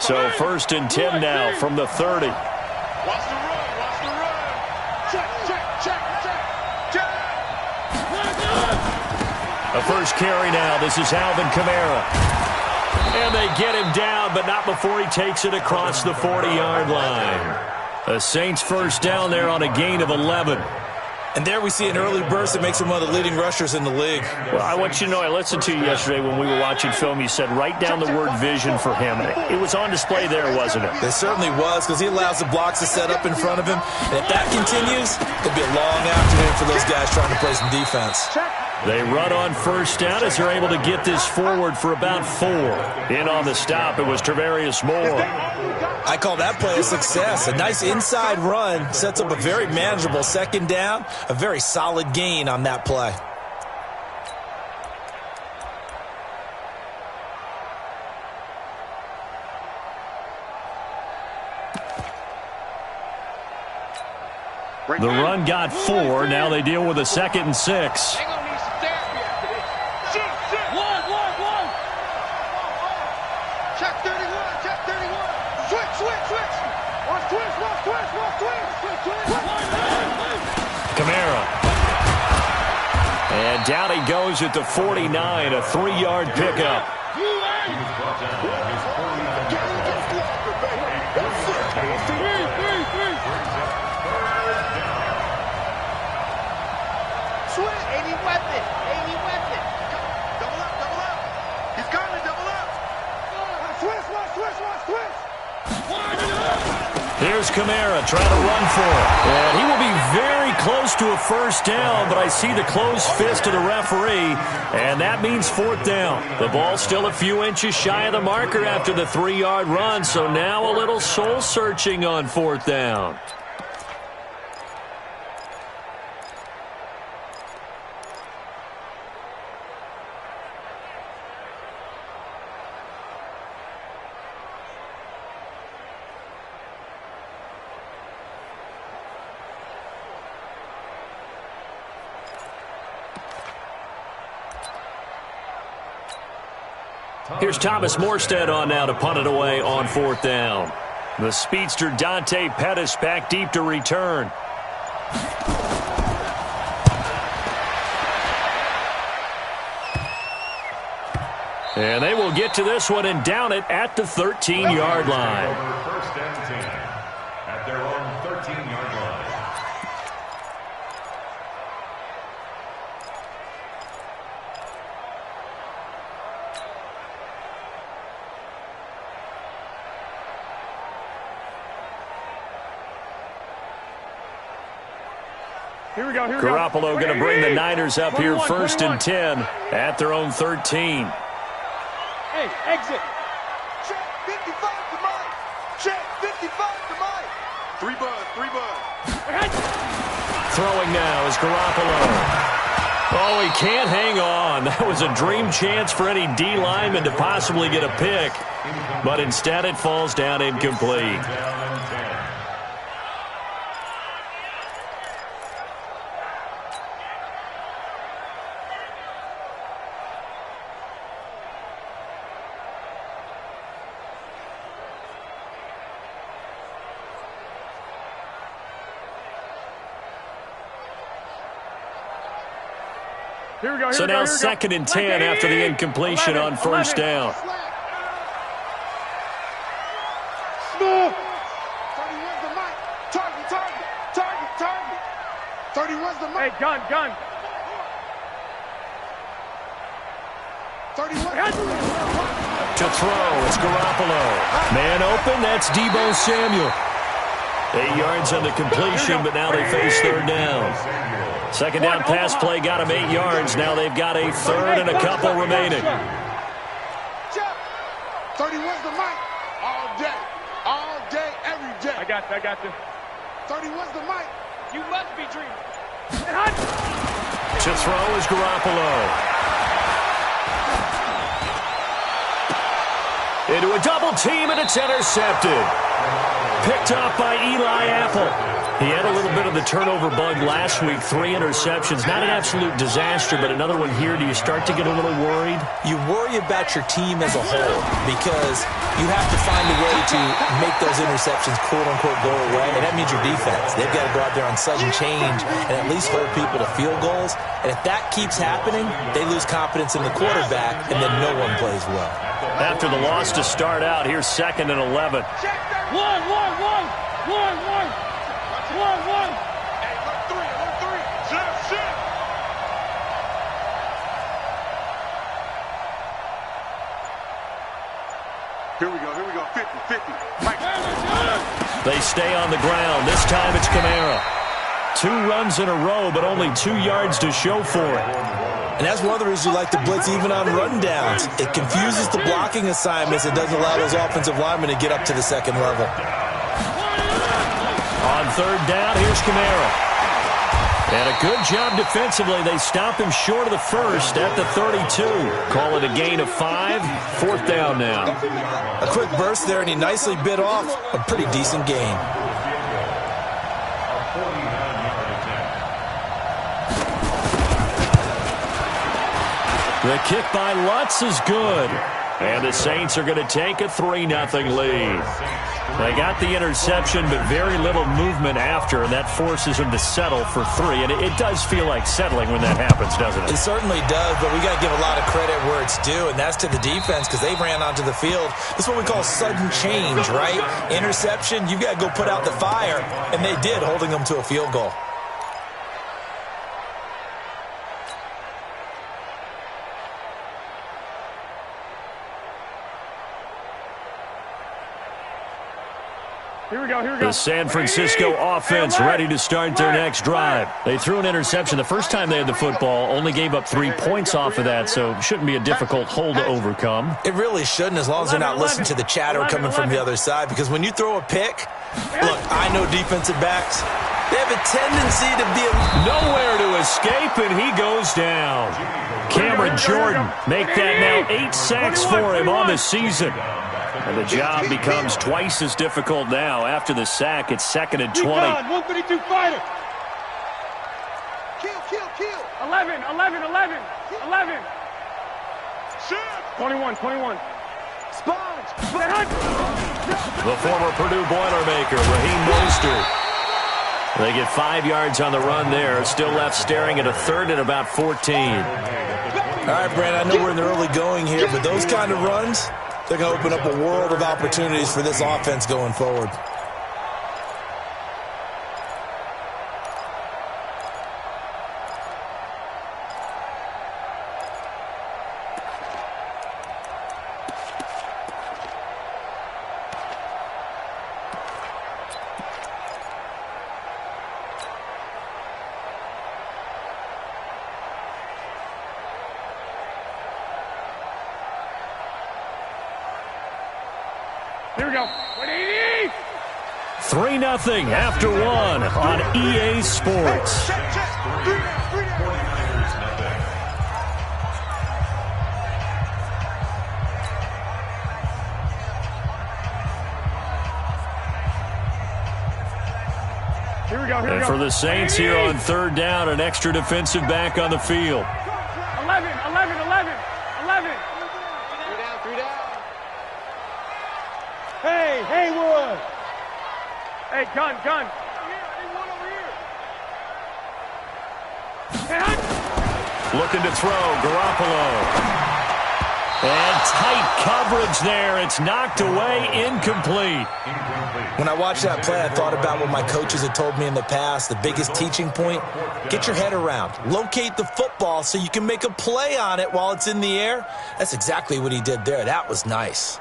So 1st and 10 now from the 30. Watch the run, watch the run. Check. A first carry now. This is Alvin Kamara. And they get him down, but not before he takes it across the 40-yard line. The Saints first down there on a gain of 11. And there we see an early burst that makes him one of the leading rushers in the league. Well, I want you to know, I listened to you yesterday when we were watching film. You said write down the word vision for him. It was on display there, wasn't it? It certainly was, because he allows the blocks to set up in front of him. And if that continues, it'll be a long afternoon for those guys trying to play some defense. They run on first down as they're able to get this forward for about 4. In on the stop, it was Travarius Moore. I call that play a success. A nice inside run sets up a very manageable second down. A very solid gain on that play. The run got 4. Now they deal with a 2nd and 6. Kamara. And down he goes at the 49, a 3-yard pickup. Here's Kamara trying to run for it. And he will be very close to a first down, but I see the closed fist of the referee, and that means 4th down. The ball still a few inches shy of the marker after the 3-yard run, so now a little soul-searching on 4th down. Here's Thomas Morstead on now to punt it away on 4th down. The speedster Dante Pettis back deep to return. And they will get to this one and down it at the 13-yard line. First and 10 at their own 13-yard line. Here we go. Garoppolo going to bring the Niners up here 1st and 10 at their own 13. Hey, exit. Check 55 to Mike. Check 55 to Mike. 3 bud. Throwing now is Garoppolo. Oh, he can't hang on. That was a dream chance for any D lineman to possibly get a pick. But instead it falls down incomplete. So now 2nd and 10 after the incompletion on first down. Smooth. 31's the mic. Target. 31's the mic. Hey, gun. 31. To throw, it's Garoppolo. Man open, that's Deebo Samuel. 8 yards on the completion, but now they face 3rd down. 2nd down pass play got him 8 yards. Now they've got a 3rd and a couple remaining. 31's the mic. All day, every day. I got you. 31's the mic. You must be dreaming. To throw is Garoppolo. Into a double team, and it's intercepted. Picked up by Eli Apple. He had a little bit of the turnover bug last week, 3 interceptions. Not an absolute disaster, but another one here. Do you start to get a little worried? You worry about your team as a whole because you have to find a way to make those interceptions, quote-unquote, go away, and that means your defense. They've got to go out there on sudden change and at least hold people to field goals. And if that keeps happening, they lose confidence in the quarterback, and then no one plays well. After the loss to start out, here's 2nd and 11. One. Hey, alert three. Shit. Here we go. 50. They stay on the ground. This time it's Kamara. 2 runs in a row, but only 2 yards to show for it. And that's one of the reasons you like to blitz even on rundowns. It confuses the blocking assignments. It doesn't allow those offensive linemen to get up to the second level. On 3rd down, here's Kamara. And a good job defensively. They stop him short of the first at the 32. Call it a gain of 5. 4th down now. A quick burst there, and he nicely bit off a pretty decent gain. The kick by Lutz is good. And the Saints are going to take a 3-0 lead. They got the interception, but very little movement after, and that forces them to settle for 3. And it does feel like settling when that happens, doesn't it? It certainly does, but we got to give a lot of credit where it's due, and that's to the defense because they ran onto the field. This is what we call sudden change, right? Interception, you've got to go put out the fire, and they did, holding them to a field goal. Here we go. The San Francisco offense ready to start their next drive. They threw an interception the first time they had the football, only gave up 3 points off of that, so shouldn't be a difficult hole to overcome. It really shouldn't, as long as they're not listening to the chatter coming from the other side, because when you throw a pick, look, I know defensive backs, they have a tendency to be nowhere to escape, and he goes down. Cameron Jordan make that now 8 sacks for him on the season. And the job becomes twice as difficult now. After the sack, it's 2nd and 20. 132 fighter. Kill. 11. 21. Sponge. The former Purdue Boilermaker, Raheem Mostert. They get 5 yards on the run there. Still left staring at a 3rd and about 14. All right, Brand, I know we're in the early going here, but those kind of runs, they're going to open up a world of opportunities for this offense going forward. Here we go. 3-0 after 1 on EA Sports. And for the Saints here on 3rd down, an extra defensive back on the field. 11. Three down. Hey, Haywood. Hey, gun. Looking to throw, Garoppolo. And tight coverage there. It's knocked away, incomplete. When I watched that play, I thought about what my coaches had told me in the past. The biggest teaching point, get your head around. Locate the football so you can make a play on it while it's in the air. That's exactly what he did there. That was nice.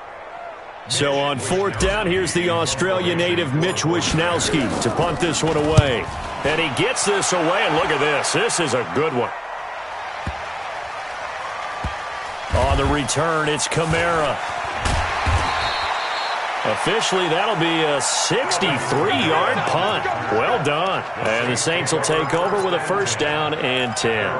So on 4th down, here's the Australia native Mitch Wishnowsky to punt this one away. And he gets this away, and look at this. This is a good one. On the return, it's Kamara. Officially, that'll be a 63-yard punt. Well done. And the Saints will take over with a 1st down and 10.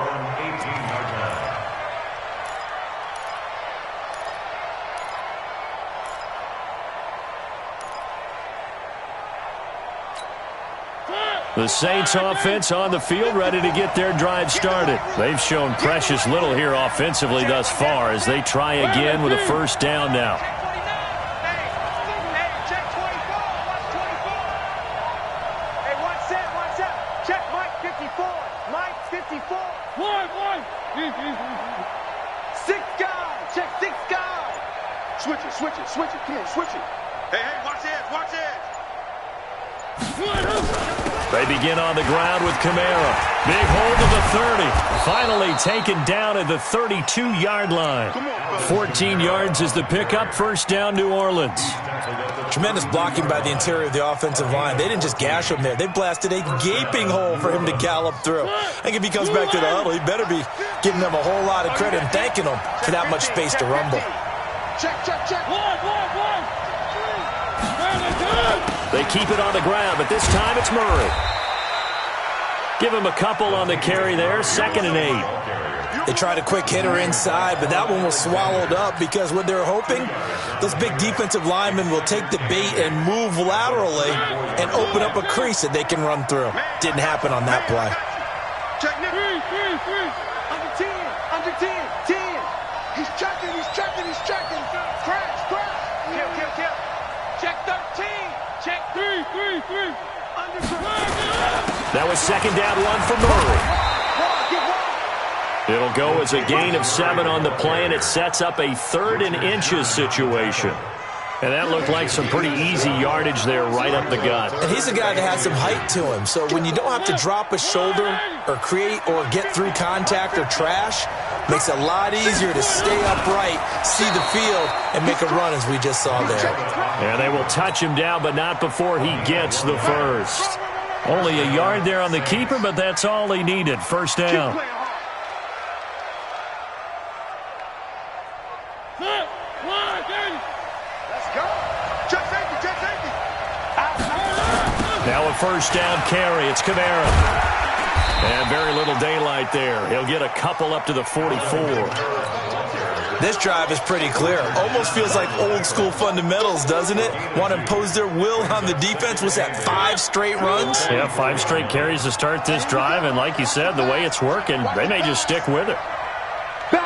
The Saints offense on the field, ready to get their drive started. They've shown precious little here offensively thus far as they try again with a first down now. Check 24. Watch 24. Hey, watch that. Check Mike 54. Mike 54. One. Six guys. Check six guys. Switch it. Come on, switch it. Hey, watch edge. They begin on the ground with Kamara. Big hold of the 30. Finally taken down at the 32-yard line. 14 yards is the pickup. First down, New Orleans. Tremendous blocking by the interior of the offensive line. They didn't just gash him there. They blasted a gaping hole for him to gallop through. I think if he comes back to the huddle, he better be giving them a whole lot of credit and thanking them for that much space to rumble. Check. One. They keep it on the ground, but this time it's Murray. Give him a couple on the carry there. 2nd and 8. They tried a quick hitter inside, but that one was swallowed up because what they're hoping, those big defensive linemen will take the bait and move laterally and open up a crease that they can run through. Didn't happen on that play. Check now. 3. Under 10. He's checking. Crash. Kill. Check 13. Check 3. Under 3. That was 2nd down 1 for Murray. It'll go as a gain of 7 on the play, and it sets up a 3rd and inches situation. And that looked like some pretty easy yardage there right up the gut. And he's a guy that has some height to him. So when you don't have to drop a shoulder or create or get through contact or trash, makes it a lot easier to stay upright, see the field, and make a run as we just saw there. And they will touch him down, but not before he gets the first. Only a yard there on the keeper, but that's all he needed. First down. Now a first down carry. It's Kamara. And very little daylight there. He'll get a couple up to the 44. This drive is pretty clear. Almost feels like old school fundamentals, doesn't it? Want to impose their will on the defense. Was that 5 straight runs? Yeah, 5 straight carries to start this drive. And like you said, the way it's working, they may just stick with it.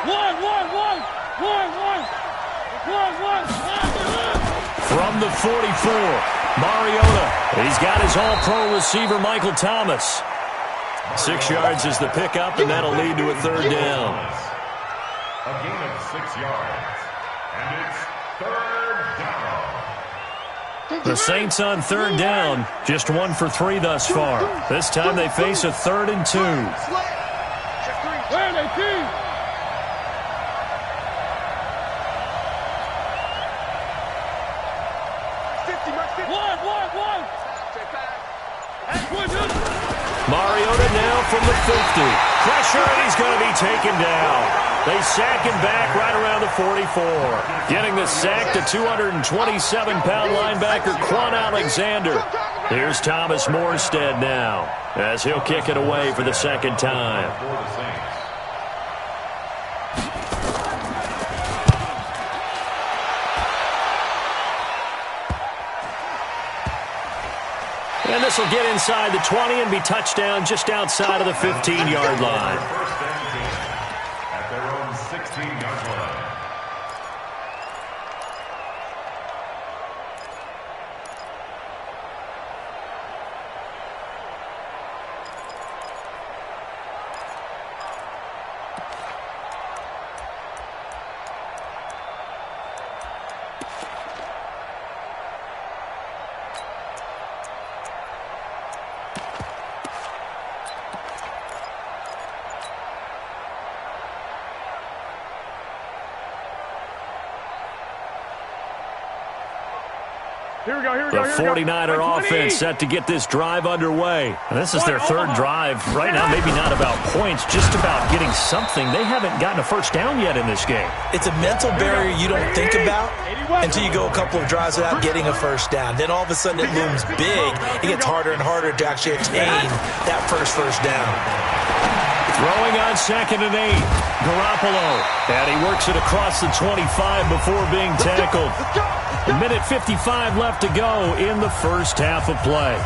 One. From the 44, Mariota. He's got his all-pro receiver, Michael Thomas. 6 yards is the pickup, and that'll lead to a 3rd down. A gain of 6 yards, and it's 3rd down. The Saints on 3rd down, just 1 for 3 thus far. This time they face a 3rd and 2. Where they be? Mariota now from the 50. Pressure, and he's going to be taken down. They sack him back right around the 44. Getting the sack, the 227-pound linebacker, Quan Alexander. Here's Thomas Morstead now, as he'll kick it away for the 2nd time. And this will get inside the 20 and be touchdown just outside of the 15-yard line. At their own 16-yard line. Here we go. The 49er offense set to get this drive underway. And this is their 3rd drive. Right now, maybe not about points, just about getting something. They haven't gotten a first down yet in this game. It's a mental barrier you don't think about until you go a couple of drives without getting a first down. Then all of a sudden it looms big. It gets harder and harder to actually attain that first down. Throwing on 2nd and 8. Garoppolo. And he works it across the 25 before being tackled. A minute 55 left to go in the first half of play.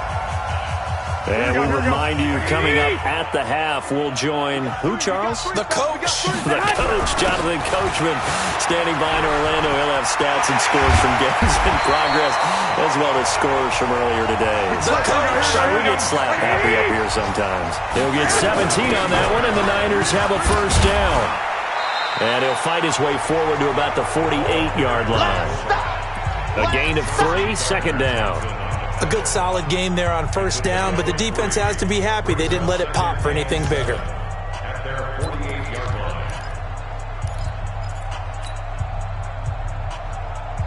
And we remind you, coming up at the half, we'll join who, Charles? The coach. The coach, Jonathan Coachman, standing by in Orlando. He'll have stats and scores from games in progress, as well as scores from earlier today. The coach. Sorry, we get slap happy up here sometimes. He'll get 17 on that one, and the Niners have a first down. And he'll fight his way forward to about the 48-yard line. A gain of 3, second down. A good solid game there on first down, but the defense has to be happy they didn't let it pop for anything bigger. At their 48-yard line.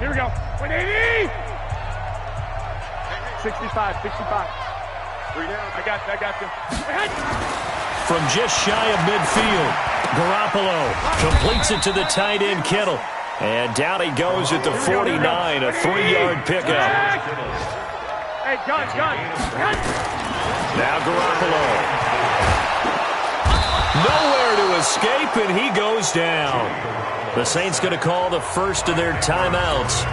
Here we go. 180. 65. 3 down. I got you. From just shy of midfield, Garoppolo completes it to the tight end, Kittle. And down he goes at the 49, a 3-yard pickup. Hey, John. Now Garoppolo. Nowhere to escape, and he goes down. The Saints going to call the first of their timeouts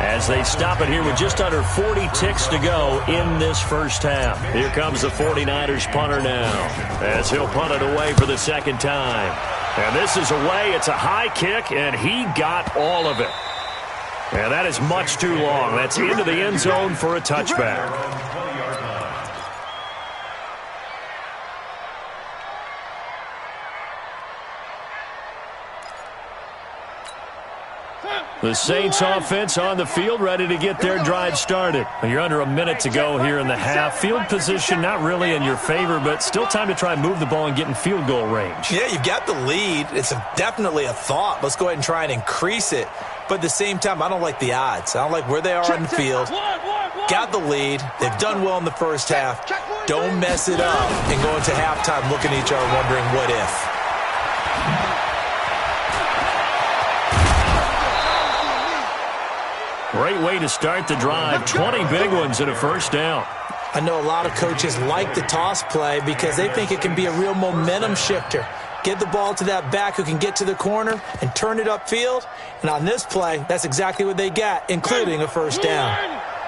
as they stop it here with just under 40 ticks to go in this first half. Here comes the 49ers punter now as he'll punt it away for the second time. And this is away. It's a high kick, and he got all of it. And that is much too long. That's into the end zone for a touchback. The Saints offense on the field, ready to get their drive started. You're under a minute to go here in the half. Field position not really in your favor, but still time to try and move the ball and get in field goal range. Yeah, you've got the lead. It's definitely a thought. Let's go ahead and try and increase it. But at the same time, I don't like the odds. I don't like where they are on the field. Got the lead. They've done well in the first half. Don't mess it up and go into halftime looking at each other wondering what if. Great way to start the drive. 20 big ones and a first down. I know a lot of coaches like the toss play because they think it can be a real momentum shifter. Get the ball to that back who can get to the corner and turn it upfield. And on this play, that's exactly what they got, including a first down.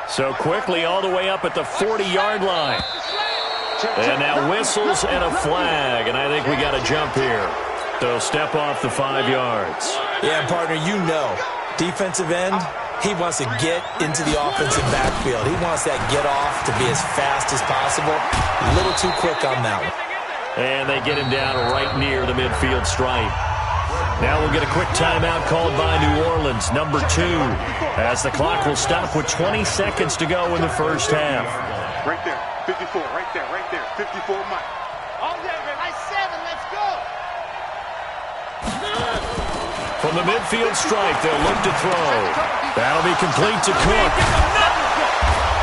So quickly all the way up at the 40-yard line. And now whistles and a flag. And I think we got a jump here. They'll step off the 5 yards. Yeah, partner, you know, defensive end, he wants to get into the offensive backfield. He wants that get off to be as fast as possible. A little too quick on that one. And they get him down right near the midfield stripe. Now we'll get a quick timeout called by New Orleans, number 2, as the clock will stop with 20 seconds to go in the first half. Right there. 54. Right there. 54, Mike. All day, man. I 7. Let's go. From the midfield stripe, they'll look to throw. That'll be complete to Cook.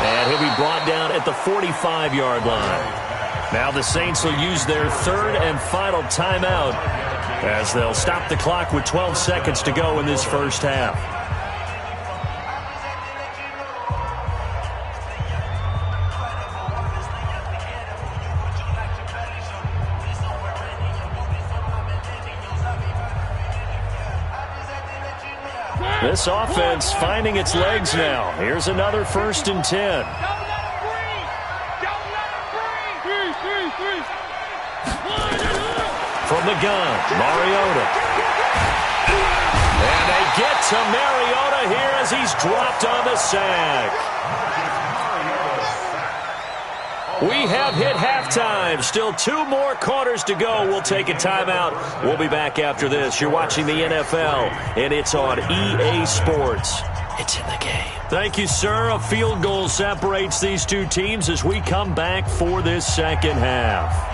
And he'll be brought down at the 45-yard line. Now the Saints will use their third and final timeout as they'll stop the clock with 12 seconds to go in this first half. This offense finding its legs now. Here's another 1st and 10. From the gun, Mariota. And they get to Mariota here as he's dropped on the sack. We have hit halftime. Still 2 more quarters to go. We'll take a timeout. We'll be back after this. You're watching the NFL, and it's on EA Sports. It's in the game. Thank you, sir. A field goal separates these two teams as we come back for this second half.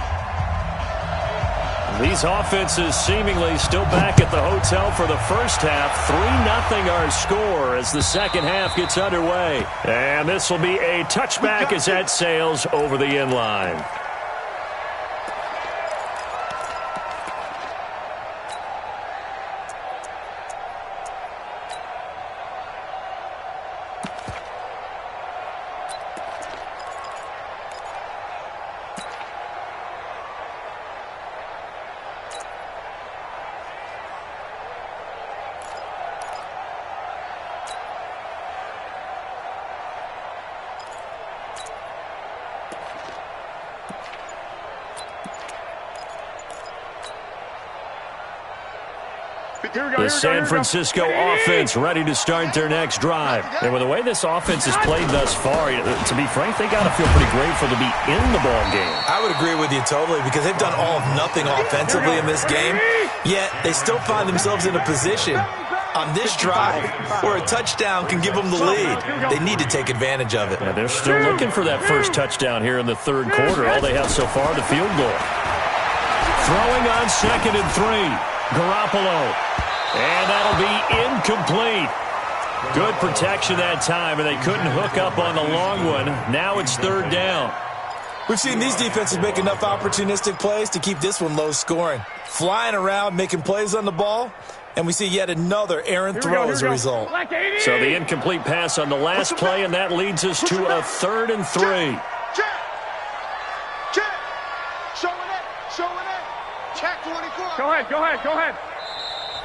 These offenses seemingly still back at the hotel for the first half. 3-0 our score as the second half gets underway. And this will be a touchback as that sails over the end line. The San Francisco offense ready to start their next drive. And with the way this offense has played thus far, to be frank, they got to feel pretty grateful to be in the ball game. I would agree with you totally because they've done all of nothing offensively in this game, yet they still find themselves in a position on this drive where a touchdown can give them the lead. They need to take advantage of it. Yeah, they're still looking for that first touchdown here in the third quarter. All they have so far, the field goal. Throwing on 2nd and 3. Garoppolo. And that'll be incomplete. Good protection that time, and they couldn't hook up on the long one. Now it's 3rd down. We've seen these defenses make enough opportunistic plays to keep this one low scoring. Flying around, making plays on the ball, and we see yet another errant throw as a result. So the incomplete pass on the last play, and that leads us to a 3rd and 3. Check. Showing it. Check 24. Go ahead.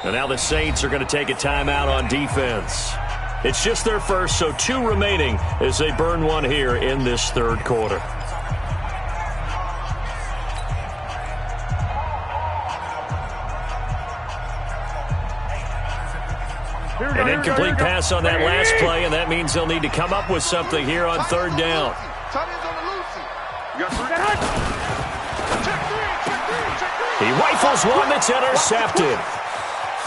And now the Saints are going to take a timeout on defense. It's just their first, so 2 remaining as they burn one here in this third quarter. An incomplete pass on that last play, and that means they'll need to come up with something here on 3rd down. He rifles one that's intercepted.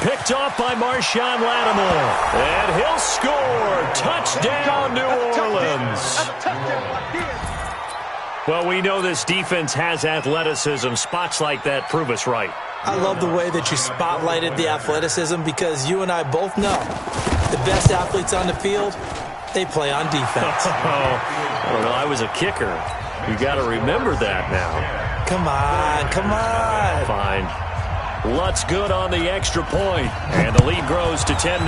Picked off by Marshawn Lattimore. And he'll score. Touchdown, New Orleans. Well, we know this defense has athleticism. Spots like that prove us right. I love the way that you spotlighted the athleticism because you and I both know the best athletes on the field, they play on defense. I don't know. I was a kicker. You got to remember that now. Come on. Fine. Lutz good on the extra point, and the lead grows to 10-0.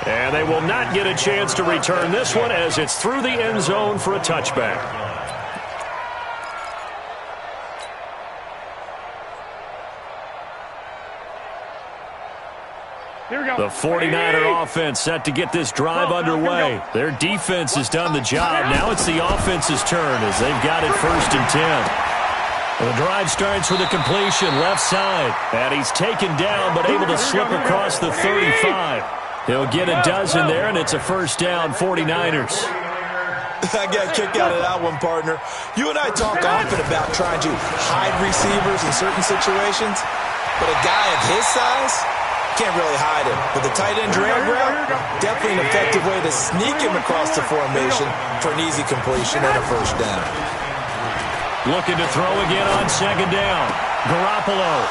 And they will not get a chance to return this one as it's through the end zone for a touchback. The 49er offense set to get this drive underway. Their defense has done the job. Now it's the offense's turn as they've got it 1st and 10. The drive starts with a completion left side. And he's taken down but able to slip across the 35. He'll get a dozen there, and it's a 1st down, 49ers. I got a kick out of that one, partner. You and I talk often about trying to hide receivers in certain situations, but a guy of his size can't really hide him. But the tight end drag route, definitely an effective way to sneak him across the formation for an easy completion and a 1st down. Looking to throw again on 2nd down. Garoppolo.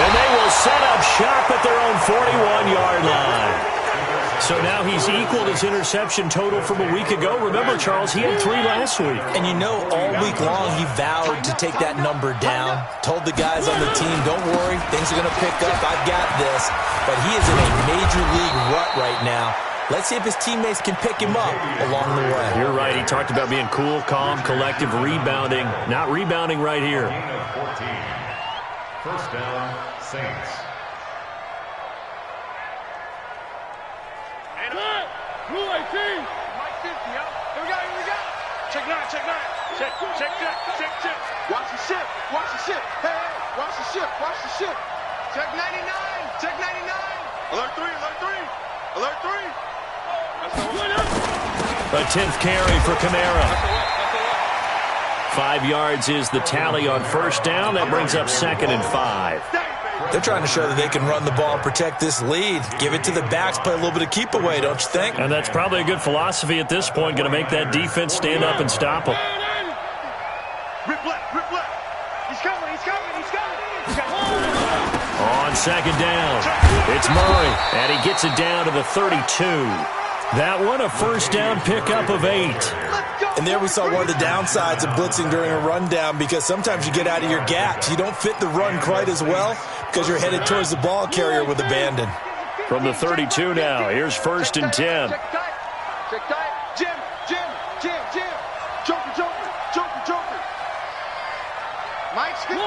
And they will set up shop at their own 41-yard line. So now he's equaled his interception total from a week ago. Remember, Charles, he had 3 last week. And you know, all week long he vowed to take that number down. Told the guys on the team, don't worry, things are going to pick up. I've got this. But he is in a major league rut right now. Let's see if his teammates can pick him up along the way. You're right. He talked about being cool, calm, collective, rebounding. Not rebounding right here. 1st down, Saints. Blue 18. Mike 50, yo. Here we go. Check 9. Check. Watch the ship. Hey, watch the ship. Check 99. Alert 3. A 10th carry for Kamara. 5 yards is the tally on 1st down. That brings up 2nd and 5. They're trying to show that they can run the ball and protect this lead. Give it to the backs, play a little bit of keep away, don't you think? And that's probably a good philosophy at this point. Going to make that defense stand up and stop them. Rip left. He's coming. On 2nd down, it's Murray, and he gets it down to the 32. That one, a 1st down pickup of 8. And there we saw one of the downsides of blitzing during a rundown because sometimes you get out of your gaps. You don't fit the run quite as well because you're headed towards the ball carrier with abandon. From the 32 now, here's 1st and 10. Check tight. Jim. Joker. Mike's good.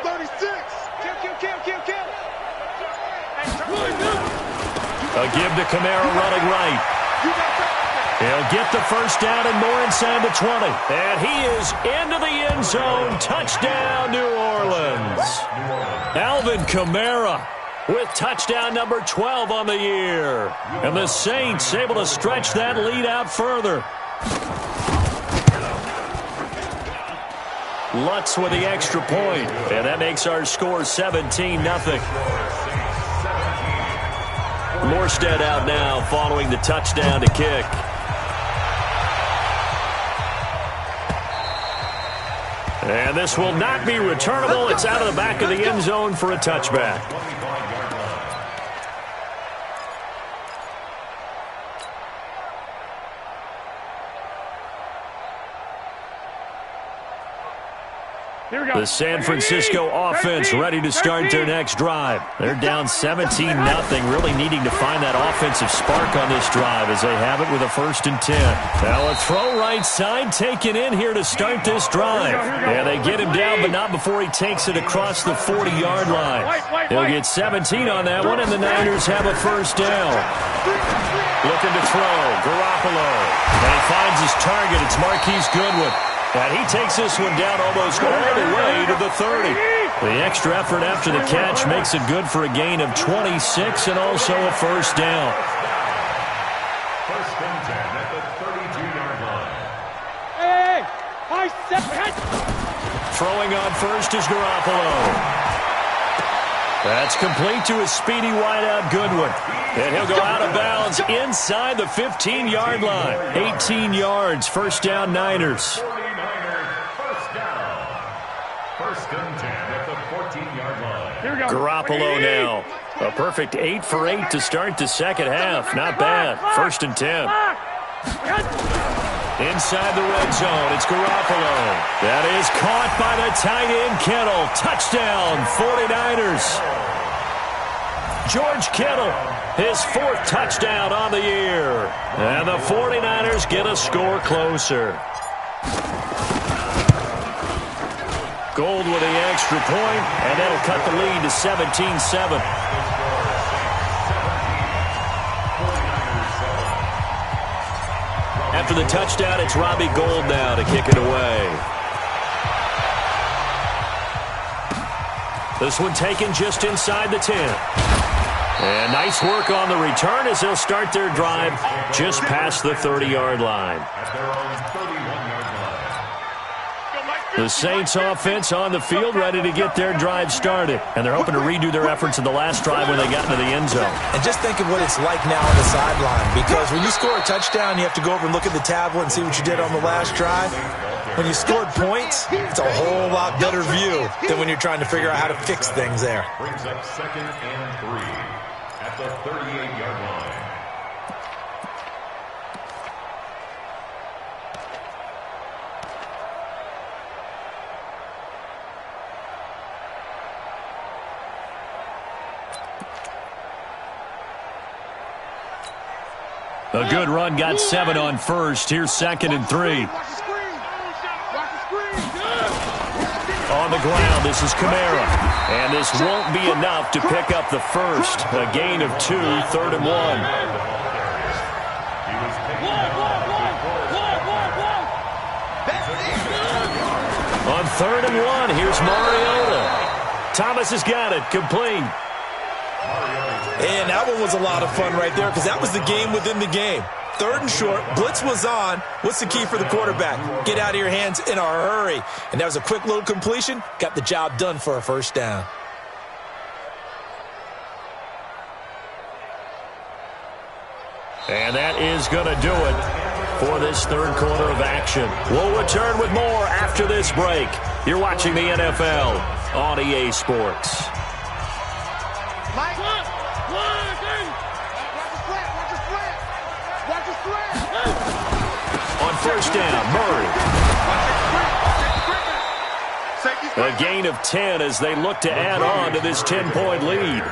36. Kill. A give to Kamara running right. He'll get the first down and more inside the 20. And he is into the end zone. Touchdown, New Orleans. Alvin Kamara with touchdown number 12 on the year. And the Saints able to stretch that lead out further. Lutz with the extra point. And that makes our score 17-0. Morstead out now following the touchdown to kick. And this will not be returnable. It's out of the back of the end zone for a touchback. The San Francisco offense ready to start their next drive. They're down 17-0, really needing to find that offensive spark on this drive as they have it with a 1st and 10. Now a throw right side taken in here to start this drive. And they get him down, but not before he takes it across the 40-yard line. He'll get 17 on that one, and the Niners have a first down. Looking to throw, Garoppolo. And he finds his target. It's Marquise Goodwin. And he takes this one down almost all the way to the 30. The extra effort after the catch makes it good for a gain of 26 and also a first down. First and 10 at the 32-yard line. Throwing on first is Garoppolo. That's complete to a speedy wideout Goodwin. And he'll go out of bounds inside the 15-yard line. 18 yards, first down Niners. First and 10 at the 14-yard line. Garoppolo now. A perfect 8 for 8 to start the second half. Not bad. First and 10. Inside the red zone, it's Garoppolo. That is caught by the tight end Kittle. Touchdown, 49ers. George Kittle, his 4th touchdown on the year. And the 49ers get a score closer. Gold with the extra point, and that'll cut the lead to 17-7. After the touchdown, it's Robbie Gould now to kick it away. This one taken just inside the 10. And nice work on the return as they'll start their drive just past the 30-yard line. At their own 31-yard line. The Saints offense on the field ready to get their drive started. And they're hoping to redo their efforts in the last drive when they got into the end zone. And just think of what it's like now on the sideline. Because when you score a touchdown, you have to go over and look at the tablet and see what you did on the last drive. When you scored points, it's a whole lot better view than when you're trying to figure out how to fix things there. Brings up 2nd and 3 at the 38-yard line. A good run, got 7 on first. Here's 2nd and 3. On the ground, this is Kamara. And this won't be enough to pick up the first. A gain of 2, 3rd and 1. On 3rd and 1, here's Mariota. Thomas has got it, complete. And that one was a lot of fun right there because that was the game within the game. 3rd and short, blitz was on. What's the key for the quarterback? Get out of your hands in a hurry. And that was a quick little completion. Got the job done for a first down. And that is going to do it for this 3rd quarter of action. We'll return with more after this break. You're watching the NFL on EA Sports. On first down, Murray. A gain of 10 as they look to add on to this 10-point lead.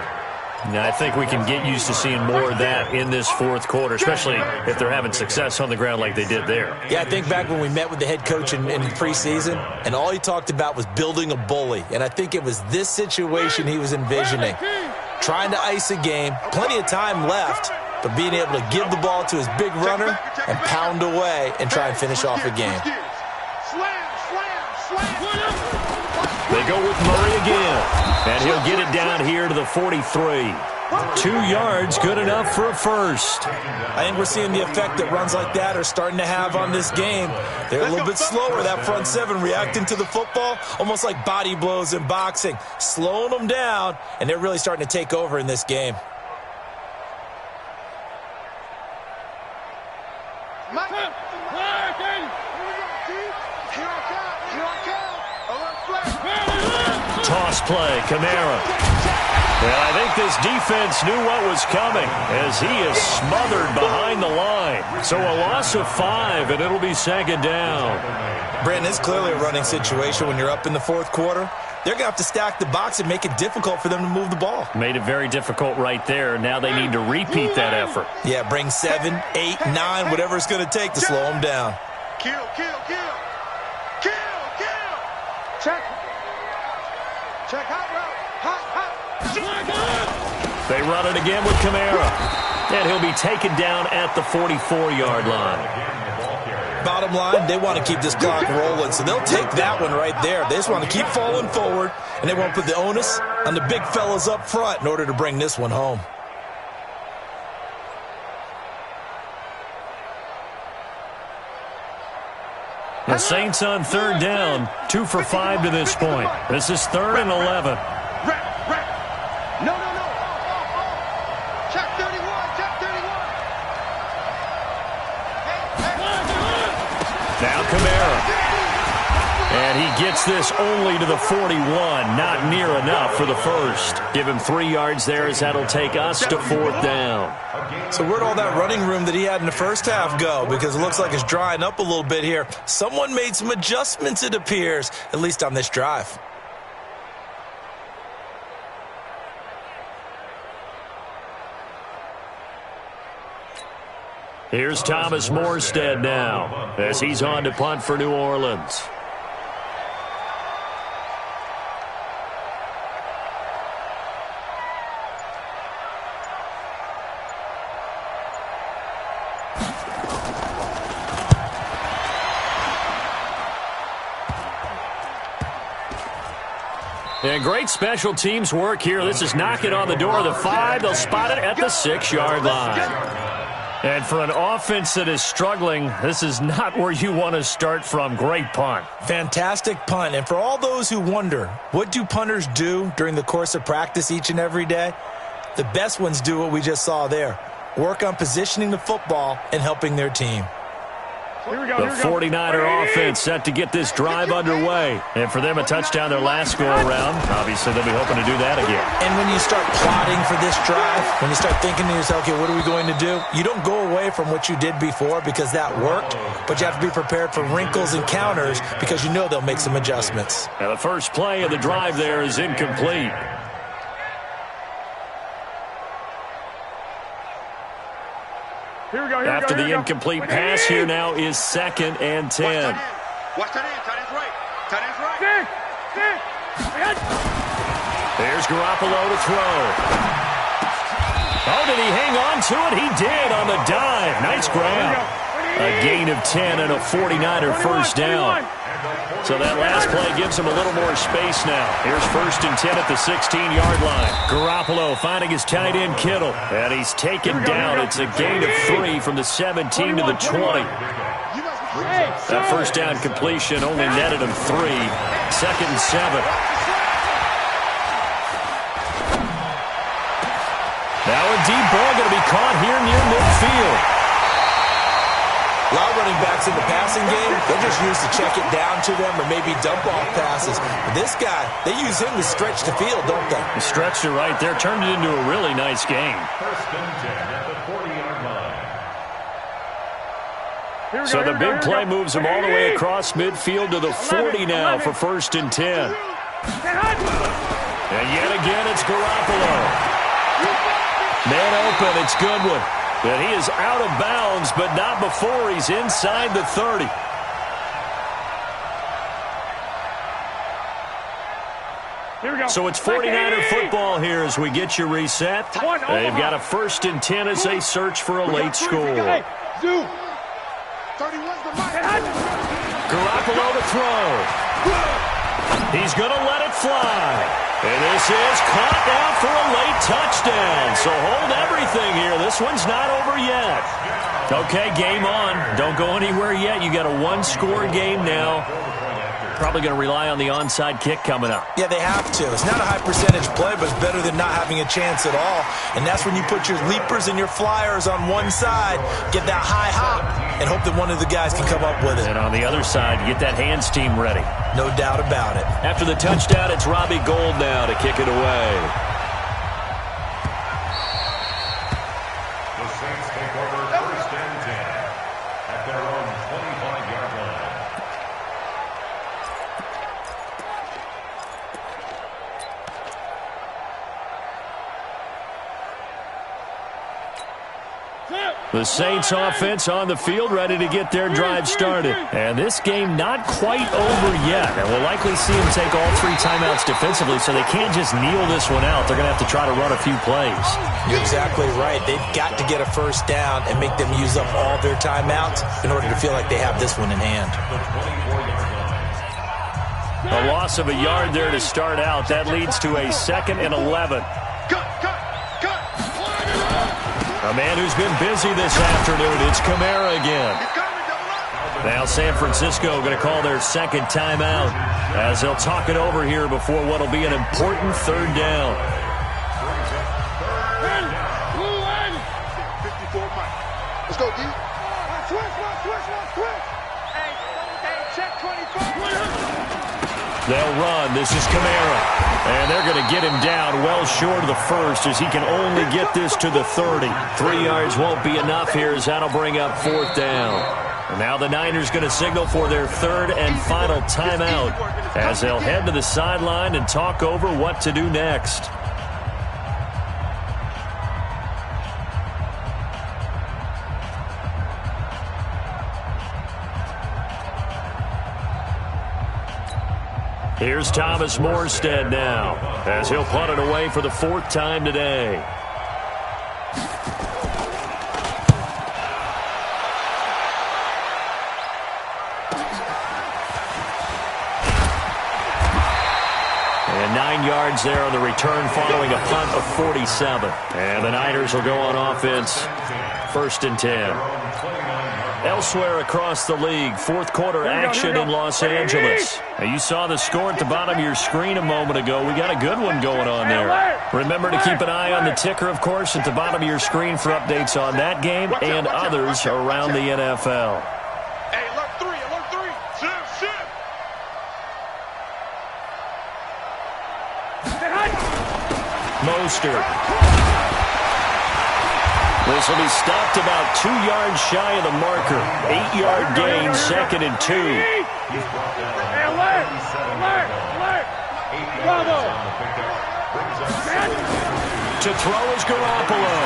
Now, I think we can get used to seeing more of that in this 4th quarter, especially if they're having success on the ground like they did there. Yeah, I think back when we met with the head coach in preseason, and all he talked about was building a bully. And I think it was this situation he was envisioning. Trying to ice a game, plenty of time left, but being able to give the ball to his big runner and pound away and try and finish off a game. They go with Murray again, and he'll get it down here to the 43. 2 yards, good enough for a first. I think we're seeing the effect that runs like that are starting to have on this game. They're a little bit slower, that front seven, reacting to the football, almost like body blows in boxing, slowing them down, and they're really starting to take over in this game. Toss play, Kamara. Well, I think this defense knew what was coming as he is smothered behind the line. So a loss of 5, and it'll be second down. Brandon, it's clearly a running situation when you're up in the fourth quarter. They're going to have to stack the box and make it difficult for them to move the ball. Made it very difficult right there. Now they need to repeat that effort. Yeah, bring 7, 8, 9, whatever it's going to take to slow them down. Kill. Check hot route. Hot. They run it again with Kamara. And he'll be taken down at the 44-yard line. Bottom line, they want to keep this clock rolling, so they'll take that one right there. They just want to keep falling forward, and they want to put the onus on the big fellas up front in order to bring this one home. The Saints on third down, 2 for 5 to this point. This is 3rd and 11. No. Check 31. Now Kamara. And he gets this only to the 41. Not near enough for the first. Give him 3 yards there as that'll take us to 4th down. So where'd all that running room that he had in the first half go? Because it looks like it's drying up a little bit here. Someone made some adjustments, it appears, at least on this drive. Here's Thomas Morstead now as he's on to punt for New Orleans. And great special teams work here. This is knocking on the door of the 5. They'll spot it at the 6-yard line. And for an offense that is struggling, this is not where you want to start from. Great punt. Fantastic punt. And for all those who wonder, what do punters do during the course of practice each and every day? The best ones do what we just saw there. Work on positioning the football and helping their team. The 49er offense set to get this drive underway. And for them, a touchdown their last go-around. Obviously, they'll be hoping to do that again. And when you start plotting for this drive, when you start thinking to yourself, okay, what are we going to do? You don't go away from what you did before because that worked, but you have to be prepared for wrinkles and counters because you know they'll make some adjustments. Now, the first play of the drive there is incomplete. After the incomplete pass, here now is 2nd and 10. Watch that in. Tight end's right. There's Garoppolo to throw. Oh, did he hang on to it? He did on the dive. Nice grab. A gain of 10 and a 49er first down. So that last play gives him a little more space now. Here's 1st and 10 at the 16-yard line. Garoppolo finding his tight end Kittle. And he's taken down. It's a gain of 3 from the 17 to the 20. That first down completion only netted him 3. 2nd and 7. Now a deep ball going to be caught here near midfield. A lot of running backs in the passing game, they're just used to check it down to them or maybe dump off passes. But this guy, they use him to stretch the field, don't they? He stretched it right there, turned it into a really nice game. 1st and 10 at the 40-yard line. So the big play moves him all the way across midfield to the 40 now for 1st and 10. And yet again, it's Garoppolo. Man open, it's Goodwin. And he is out of bounds, but not before he's inside the 30. So it's 49er football here as we get you reset. They've got a 1st and 10 as they search for a late score. Garoppolo to throw. He's going to let it fly. And this is caught down for a late touchdown. So hold everything here. This one's not over yet. Okay, game on. Don't go anywhere yet. You got a 1-score game now. Probably going to rely on the onside kick coming up. Yeah, they have to. It's not a high percentage play, but it's better than not having a chance at all. And that's when you put your leapers and your flyers on one side, get that high hop, and hope that one of the guys can come up with it. And on the other side, get that hands team ready. No doubt about it. After the touchdown, it's Robbie Gould now to kick it away. The Saints take over 1st and 10 at their own 25-yard line. The Saints offense on the field ready to get their drive started. And this game not quite over yet. And we'll likely see them take all 3 timeouts defensively, so they can't just kneel this one out. They're going to have to try to run a few plays. You're exactly right. They've got to get a 1st down and make them use up all their timeouts in order to feel like they have this one in hand. A loss of a yard there to start out. That leads to a 2nd and 11. A man who's been busy this afternoon, it's Kamara again. Now San Francisco going to call their 2nd timeout as they'll talk it over here before what will be an important 3rd down. 54 Mike. Let's go, D. Switch. Hey, check 24. They'll run. This is Kamara. And they're going to get him down well short of the 1st as he can only get this to the 30. 3 yards won't be enough here as that'll bring up 4th down. And now the Niners going to signal for their 3rd and final timeout as they'll head to the sideline and talk over what to do next. Here's Thomas Morstead now as he'll punt it away for the 4th time today. And 9 yards there on the return following a punt of 47. And the Niners will go on offense, 1st and 10. Elsewhere across the league, 4th quarter action in Los Angeles. Now, you saw the score at the bottom of your screen a moment ago. We got a good one going on there. Remember to keep an eye on the ticker, of course, at the bottom of your screen for updates on that game and others around the NFL. Hey, alert 3. Shift. Mostert. This will be stopped about 2 yards shy of the marker. 8-yard gain, 2nd and 2. Hey, alert! Bravo! To throw is Garoppolo.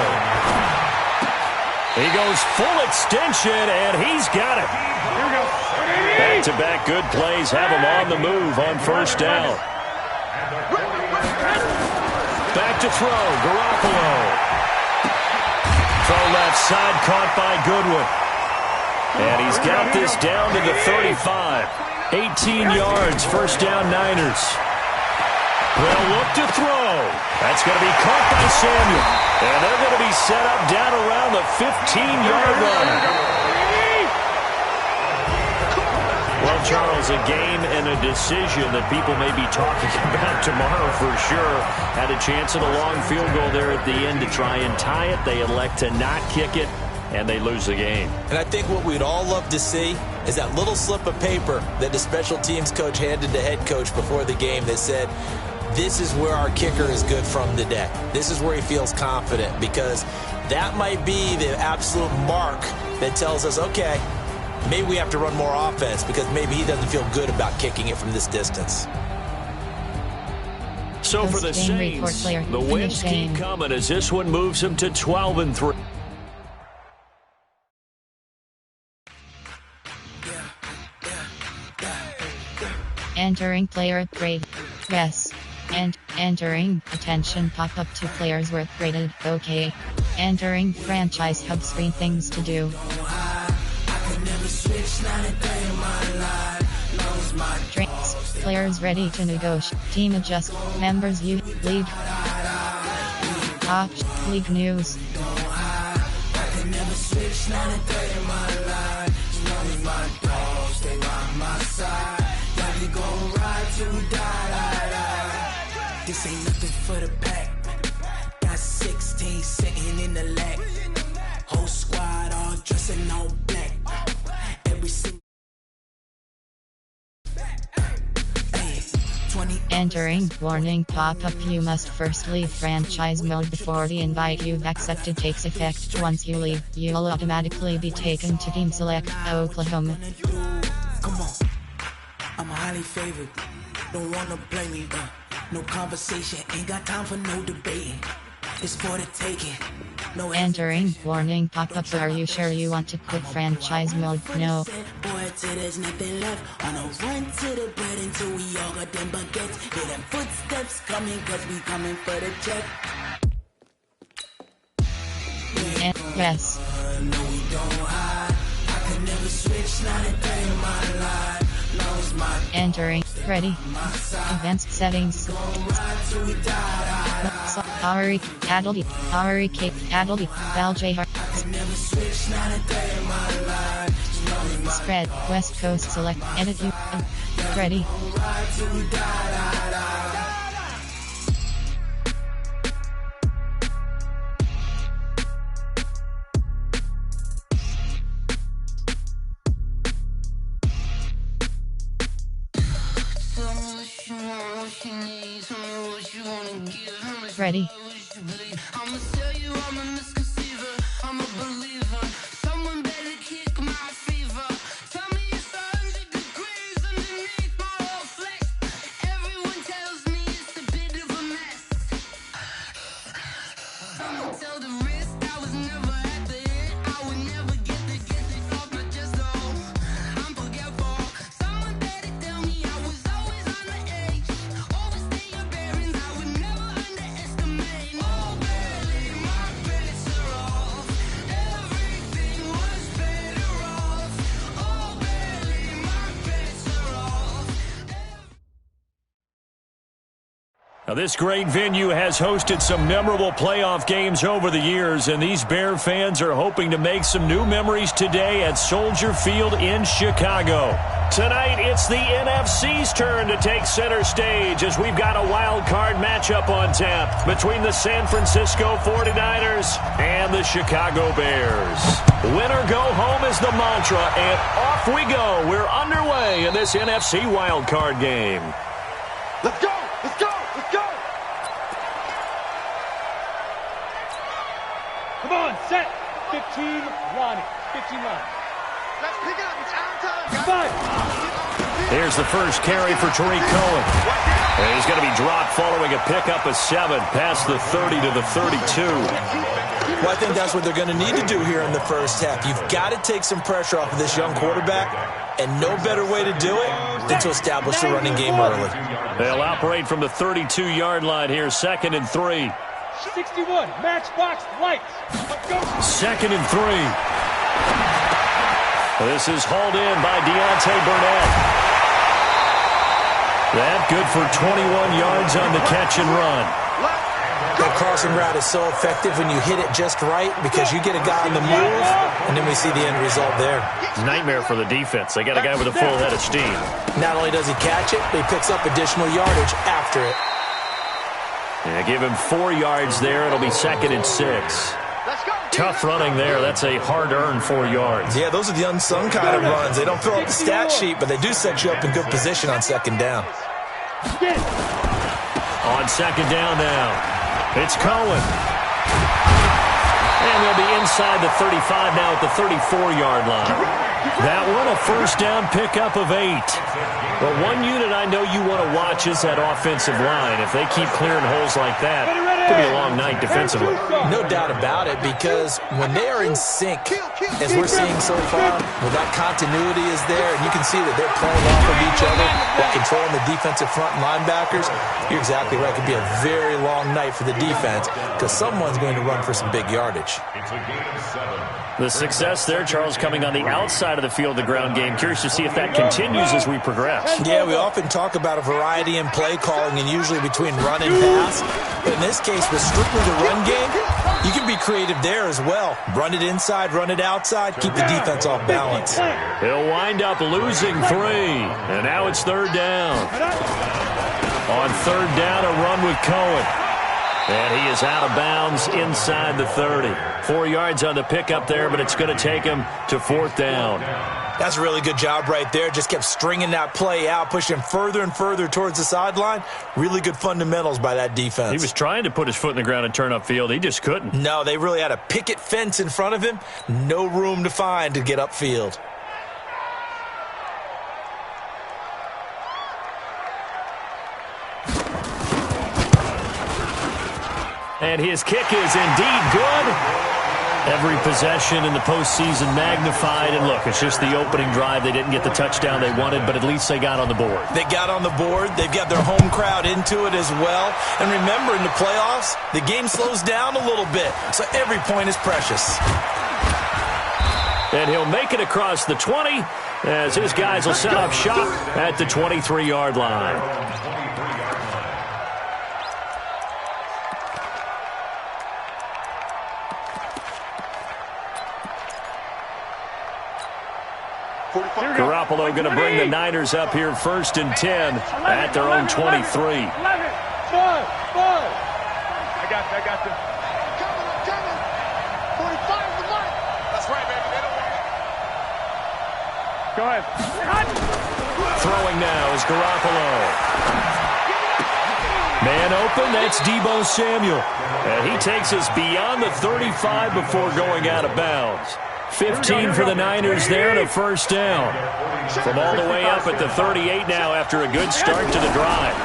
He goes full extension, and he's got it. Back-to-back good plays have him on the move on 1st down. Back to throw, Garoppolo. Throw left side, caught by Goodwin. And he's got this down to the 35. 18 yards, 1st down Niners. They'll look to throw. That's going to be caught by Samuel. And they're going to be set up down around the 15-yard line. Well, Charles, a game and a decision that people may be talking about tomorrow for sure. Had a chance at a long field goal there at the end to try and tie it. They elect to not kick it, and they lose the game. And I think what we'd all love to see is that little slip of paper that the special teams coach handed the head coach before the game that said, this is where our kicker is good from today. This is where he feels confident, because that might be the absolute mark that tells us, okay, maybe we have to run more offense because maybe he doesn't feel good about kicking it from this distance. So for the Saints, the wins keep coming as this one moves them to 12-3. Entering player upgrade. Yes. And entering, attention pop-up to players worth rated, okay. Entering franchise hub screen things to do. Drinks, players ready to negotiate, team adjust, members you, league. Top, league news. This ain't nothing for the pack. Got 16 sitting in the lag. Whole squad all dressing all black. Every single Entering, warning pop-up, you must first leave franchise mode before the invite you've accepted takes effect. Once you leave, you'll automatically be taken to Team Select, Oklahoma. Come on, I'm highly favored. Don't wanna blame me, no conversation, ain't got time for no debating. It's for the taking. No Entering, warning pop-up, are you sure you want to quit franchise mode? No. Boy, till there's nothing left. On a run to the bread until we all got them baguettes. Hear them footsteps coming, cause we coming for the check. Yes. No, we don't hide. I could never switch, not a day in my life. Lost my Entering, ready. Advanced settings. Ari, Adelby, Ari Cape, Adelby, Valjay Hart. Spread, West Coast select, edit you. Ready. Ready. I'ma tell you I'm a misconceiver, I'm a believer. Someone better kick my fever. Tell me it's 100 degrees underneath my whole flesh. Everyone tells me it's a bit of a mess. I'ma tell the risk I was never at the end. I would never get this off my chest though. I'm forgetful. Someone better tell me I was always on the edge. Overstay your bearings, I would never underestimate. Now, this great venue has hosted some memorable playoff games over the years, and these Bear fans are hoping to make some new memories today at Soldier Field in Chicago. Tonight, it's the NFC's turn to take center stage as we've got a wild card matchup on tap between the San Francisco 49ers and the Chicago Bears. Win or go home is the mantra, and off we go. We're underway in this NFC wild card game. Let's go! Let's go! Let's go! Come on, set. 15, Ronnie. 15 line. Let's pick it up. It's our time, guys. 5. Here's the first carry for Tariq Cohen. And he's going to be dropped following a pickup of 7 past the 30 to the 32. Well, I think that's what they're going to need to do here in the first half. You've got to take some pressure off of this young quarterback, and no better way to do it than to establish the running game early. They'll operate from the 32-yard line here, 2nd and 3. 61, matchbox lights. Go. 2nd and 3. This is hauled in by Deontay Burnett. That good for 21 yards on the catch and run. That crossing route is so effective when you hit it just right because you get a guy on the move, and then we see the end result there. Nightmare for the defense. They got a guy with a full head of steam. Not only does he catch it, but he picks up additional yardage after it. Yeah, give him 4 yards there. It'll be 2nd and 6. Tough running there. That's a hard-earned 4 yards. Yeah, those are the unsung kind of runs. They don't fill up the stat sheet, but they do set you up in good position on 2nd down. On 2nd down now. It's Cohen. And they'll be inside the 35 now at the 34-yard line. That one, a first down pickup of 8. But one unit I know you want to watch is that offensive line. If they keep clearing holes like that, Could be a long night defensively. No doubt about it, because when they are in sync, as we're seeing so far, when that continuity is there, and you can see that they're playing off of each other while controlling the defensive front and linebackers, you're exactly right. It could be a very long night for the defense because someone's going to run for some big yardage. It's a game of 7. The success there, Charles, coming on the outside of the field, the ground game. Curious to see if that continues as we progress. Yeah, we often talk about a variety in play calling and usually between run and pass. But in this case, with strictly the run game, you can be creative there as well. Run it inside, run it outside, keep the defense off balance. He'll wind up losing 3, and now it's 3rd down. On 3rd down, a run with Cohen. And he is out of bounds inside the 30. 4 yards on the pickup there, but it's going to take him to 4th down. That's a really good job right there. Just kept stringing that play out, pushing further and further towards the sideline. Really good fundamentals by that defense. He was trying to put his foot in the ground and turn upfield. He just couldn't. No, they really had a picket fence in front of him. No room to find to get upfield. And his kick is indeed good. Every possession in the postseason magnified. And look, it's just the opening drive. They didn't get the touchdown they wanted, but at least they got on the board. They got on the board. They've got their home crowd into it as well. And remember, in the playoffs, the game slows down a little bit, so every point is precious. And he'll make it across the 20 as his guys will set up shop at the 23-yard line. Garoppolo going to bring the Niners up here 1st and 10 at their own 23. 11, 5. I got you. Coming. 45 the mark. That's right, baby. They don't want it. Go ahead. Throwing now is Garoppolo. Man open, that's Deebo Samuel. And he takes us beyond the 35 before going out of bounds. 15 for the Niners there and a 1st down. From all the way up at the 38 now after a good start to the drive.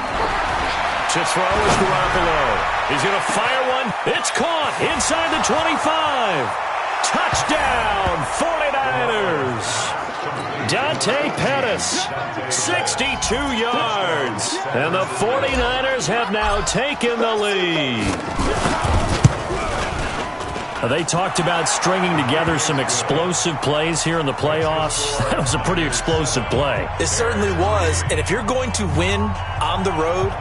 To throw is Garoppolo. He's going to fire one. It's caught inside the 25. Touchdown, 49ers. Dante Pettis, 62 yards. And the 49ers have now taken the lead. They talked about stringing together some explosive plays here in the playoffs. That was a pretty explosive play. It certainly was. And if you're going to win on the road,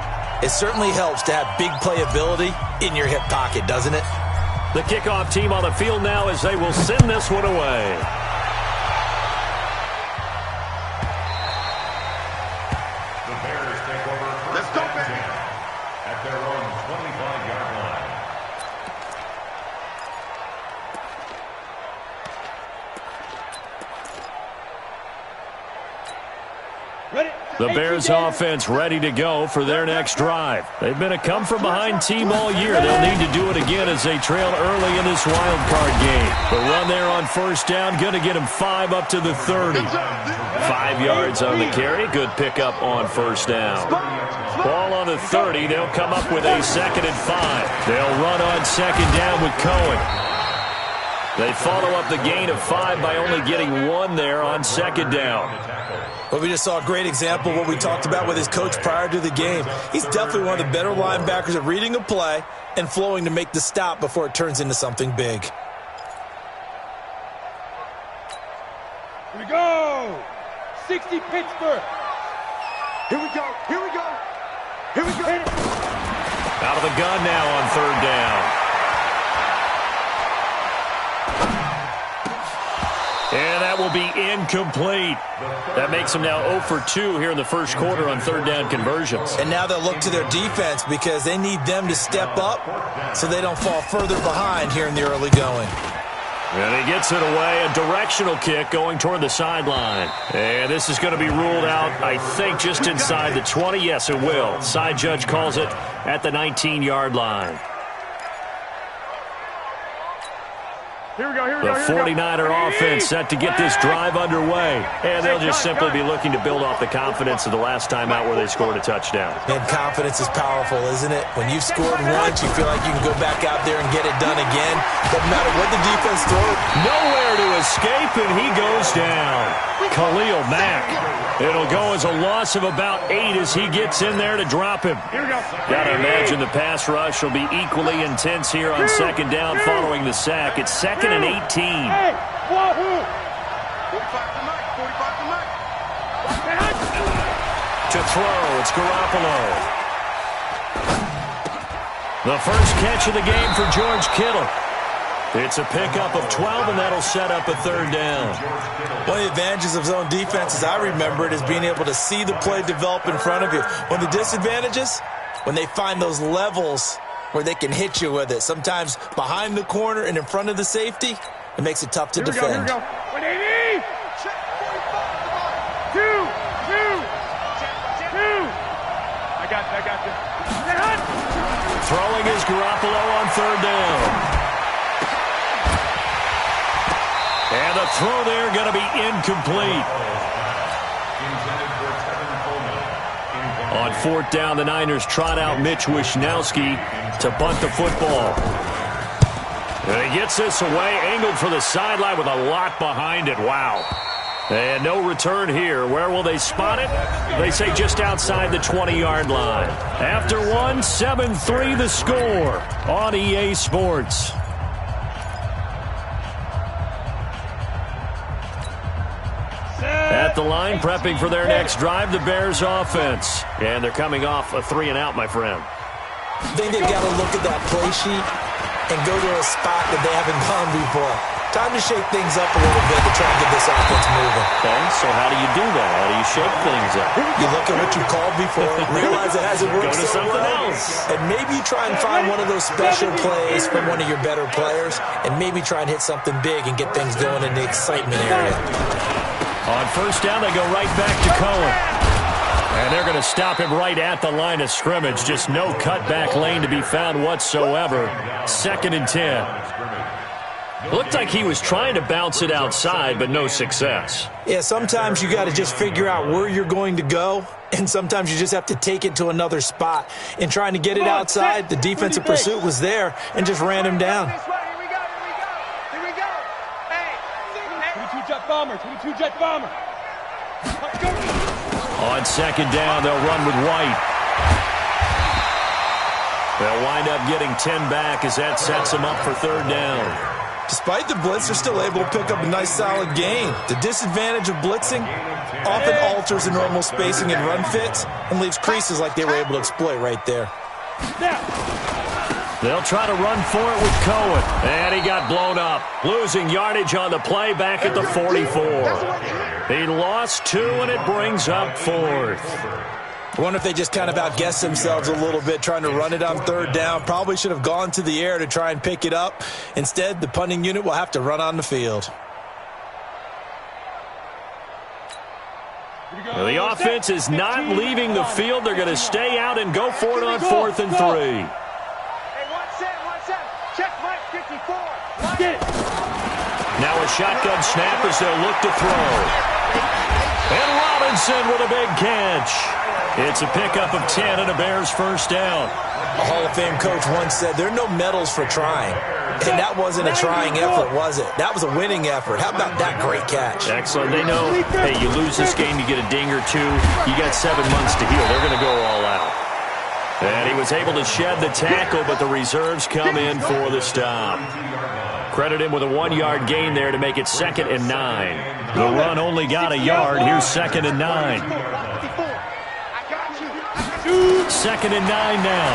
it certainly helps to have big playability in your hip pocket, doesn't it? The kickoff team on the field now as they will send this one away. The Bears take over Let's go, first and baby. 10 at their own 25-yard line. Ready? The Bears offense ready to go for their next drive. They've been a come-from-behind team all year. They'll need to do it again as they trail early in this wild card game. The run there on 1st down, going to get him 5 up to the 30. 5 yards on the carry. Good pickup on 1st down. Ball on the 30. They'll come up with a 2nd and 5. They'll run on 2nd down with Cohen. They follow up the gain of 5 by only getting 1 there on 2nd down. Well, we just saw a great example of what we talked about with his coach prior to the game. He's definitely one of the better linebackers at reading a play and flowing to make the stop before it turns into something big. Here we go. 60 Pittsburgh. Here we go. Out of the gun now on 3rd down. And that will be incomplete. That makes them now 0 for 2 here in the first quarter on 3rd down conversions. And now they'll look to their defense because they need them to step up so they don't fall further behind here in the early going. And he gets it away, a directional kick going toward the sideline. And this is going to be ruled out, I think, just inside the 20. Yes, it will. Side judge calls it at the 19-yard line. The 49er offense set to get this drive underway. And they'll just simply be looking to build off the confidence of the last time out where they scored a touchdown. And confidence is powerful, isn't it? When you've scored once, you feel like you can go back out there and get it done again. Doesn't matter what the defense throws. Nowhere to escape, and he goes down. Khalil Mack. It'll go as a loss of about 8 as he gets in there to drop him. Got to imagine the pass rush will be equally intense here on second down following the sack. It's 2nd and 18. Hey, 45 to Mike. 45 to Mike. To throw, it's Garoppolo. The first catch of the game for George Kittle. It's a pickup of 12, and that'll set up a 3rd down. One of the advantages of zone defense, as I remember it, is being able to see the play develop in front of you. One of the disadvantages, when they find those levels where they can hit you with it, sometimes behind the corner and in front of the safety, it makes it tough to defend. Here we go. 180. Check 45 to Mike. Two. I got you. Throwing is Garoppolo on 3rd down. And the throw there going to be incomplete. On 4th down, the Niners trot out Mitch Wishnowsky to punt the football. And he gets this away, angled for the sideline with a lot behind it. Wow. And no return here. Where will they spot it? They say just outside the 20-yard line. After one, 7-3 the score on EA Sports. At the line, prepping for their next drive, the Bears offense. And they're coming off a 3-and-out, my friend. I think they've got to look at that play sheet and go to a spot that they haven't gone before. Time to shake things up a little bit to try and get this offense moving. Okay, so how do you do that? How do you shake things up? You look at what you called before, realize it hasn't worked Go to so something well, else. and maybe try and find one of those special plays from one of your better players, and maybe try and hit something big and get things going in the excitement area. On 1st down, they go right back to Cohen. And they're going to stop him right at the line of scrimmage. Just no cutback lane to be found whatsoever. 2nd and 10. Looked like he was trying to bounce it outside, but no success. Yeah, sometimes you got to just figure out where you're going to go, and sometimes you just have to take it to another spot. In trying to get it outside, the defensive pursuit was there and just ran him down. This way. Here we go. Hey. 22 jet bomber. Let's go. On 2nd down, they'll run with White. They'll wind up getting 10 back as that sets them up for 3rd down. Despite the blitz, they're still able to pick up a nice, solid gain. The disadvantage of blitzing often alters the normal spacing and run fits and leaves creases like they were able to exploit right there. They'll try to run for it with Cohen. And he got blown up. Losing yardage on the play back at the 44. He lost 2, and it brings up 4th. I wonder if they just kind of outguessed themselves a little bit trying to run it on 3rd down. Probably should have gone to the air to try and pick it up. Instead, the punting unit will have to run on the field. The offense is not leaving the field. They're going to stay out and go for it on 4th and 3. Hey, 1-7. Check Mike 54. Get it. Now a shotgun snap as they'll look to throw. And Robinson with a big catch. It's a pickup of 10 and a Bears 1st down. A Hall of Fame coach once said, there are no medals for trying. And that wasn't a trying effort, was it? That was a winning effort. How about that great catch? Excellent. They know, hey, you lose this game, you get a ding or 2. You got 7 months to heal. They're going to go all out. And he was able to shed the tackle, but the reserves come in for the stop. Credit him with a 1-yard gain there to make it 2nd and 9. The run only got a yard. Here's 2nd and 9. 2nd and 9 now.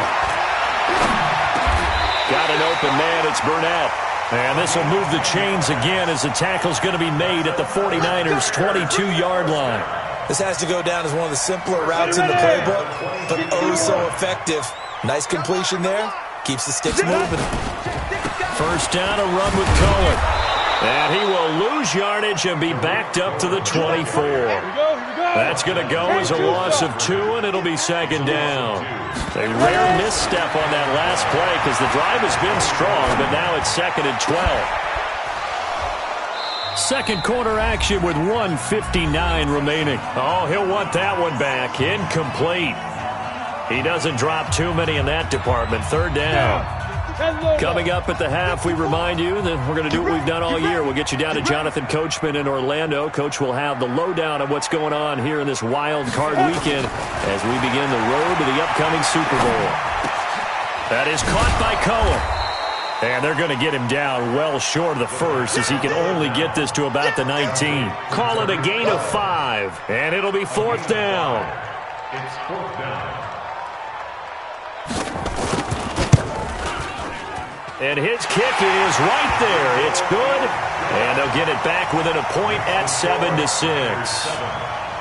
Got an open man. It's Burnett. And this will move the chains again as the tackle's going to be made at the 49ers' 22-yard line. This has to go down as one of the simpler routes in the playbook, but oh so effective. Nice completion there. Keeps the sticks moving. 1st down, a run with Cohen. And he will lose yardage and be backed up to the 24. That's going to go as a loss of 2, and it'll be 2nd down. A rare misstep on that last play because the drive has been strong, but now it's 2nd and 12. Second quarter action with 1:59 remaining. Oh, he'll want that one back. Incomplete. He doesn't drop too many in that department. Third down. Coming up at the half, we remind you that we're going to do what we've done all year. We'll get you down to Jonathan Coachman in Orlando. Coach will have the lowdown of what's going on here in this wild card weekend as we begin the road to the upcoming Super Bowl. That is caught by Cohen. And they're going to get him down well short of the first as he can only get this to about the 19. Call it a gain of 5, and it'll be fourth down. It's fourth down. And his kick is right there. It's good, and they'll get it back within a point at 7-6.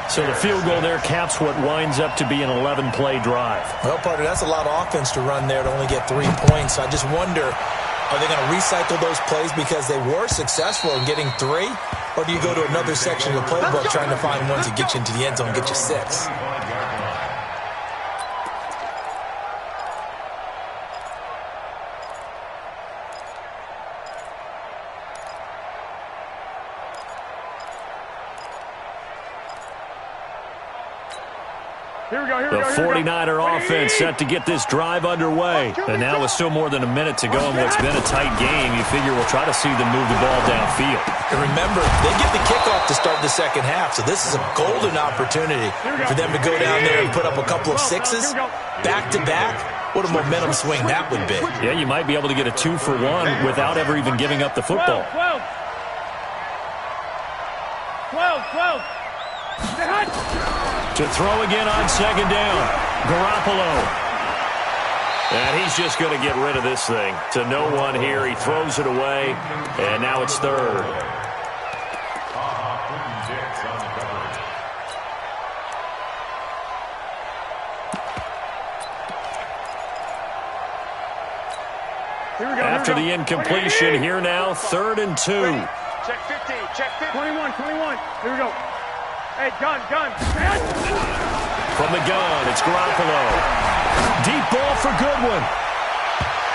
So the field goal there caps what winds up to be an 11-play drive. Well, partner, that's a lot of offense to run there to only get 3 points. I just wonder, are they going to recycle those plays because they were successful in getting 3? Or do you go to another section of the playbook trying to find ones that get you into the end zone and get you 6? The 49er offense set to get this drive underway. And now with still more than a minute to go in what's been a tight game, you figure we'll try to see them move the ball downfield. And remember, they get the kickoff to start the second half, so this is a golden opportunity for them to go down there and put up a couple of 6s back-to-back. What a momentum swing that would be. Yeah, you might be able to get a 2-for-1 without ever even giving up the football. 12. To throw again on second down. Garoppolo. And he's just going to get rid of this thing. To no one here. He throws it away. And now it's third. After the incompletion, here now, 3rd and 2. Check 15, check 15. 21. Here we go. Hey, gun. From the gun, it's Garoppolo. Deep ball for Goodwin.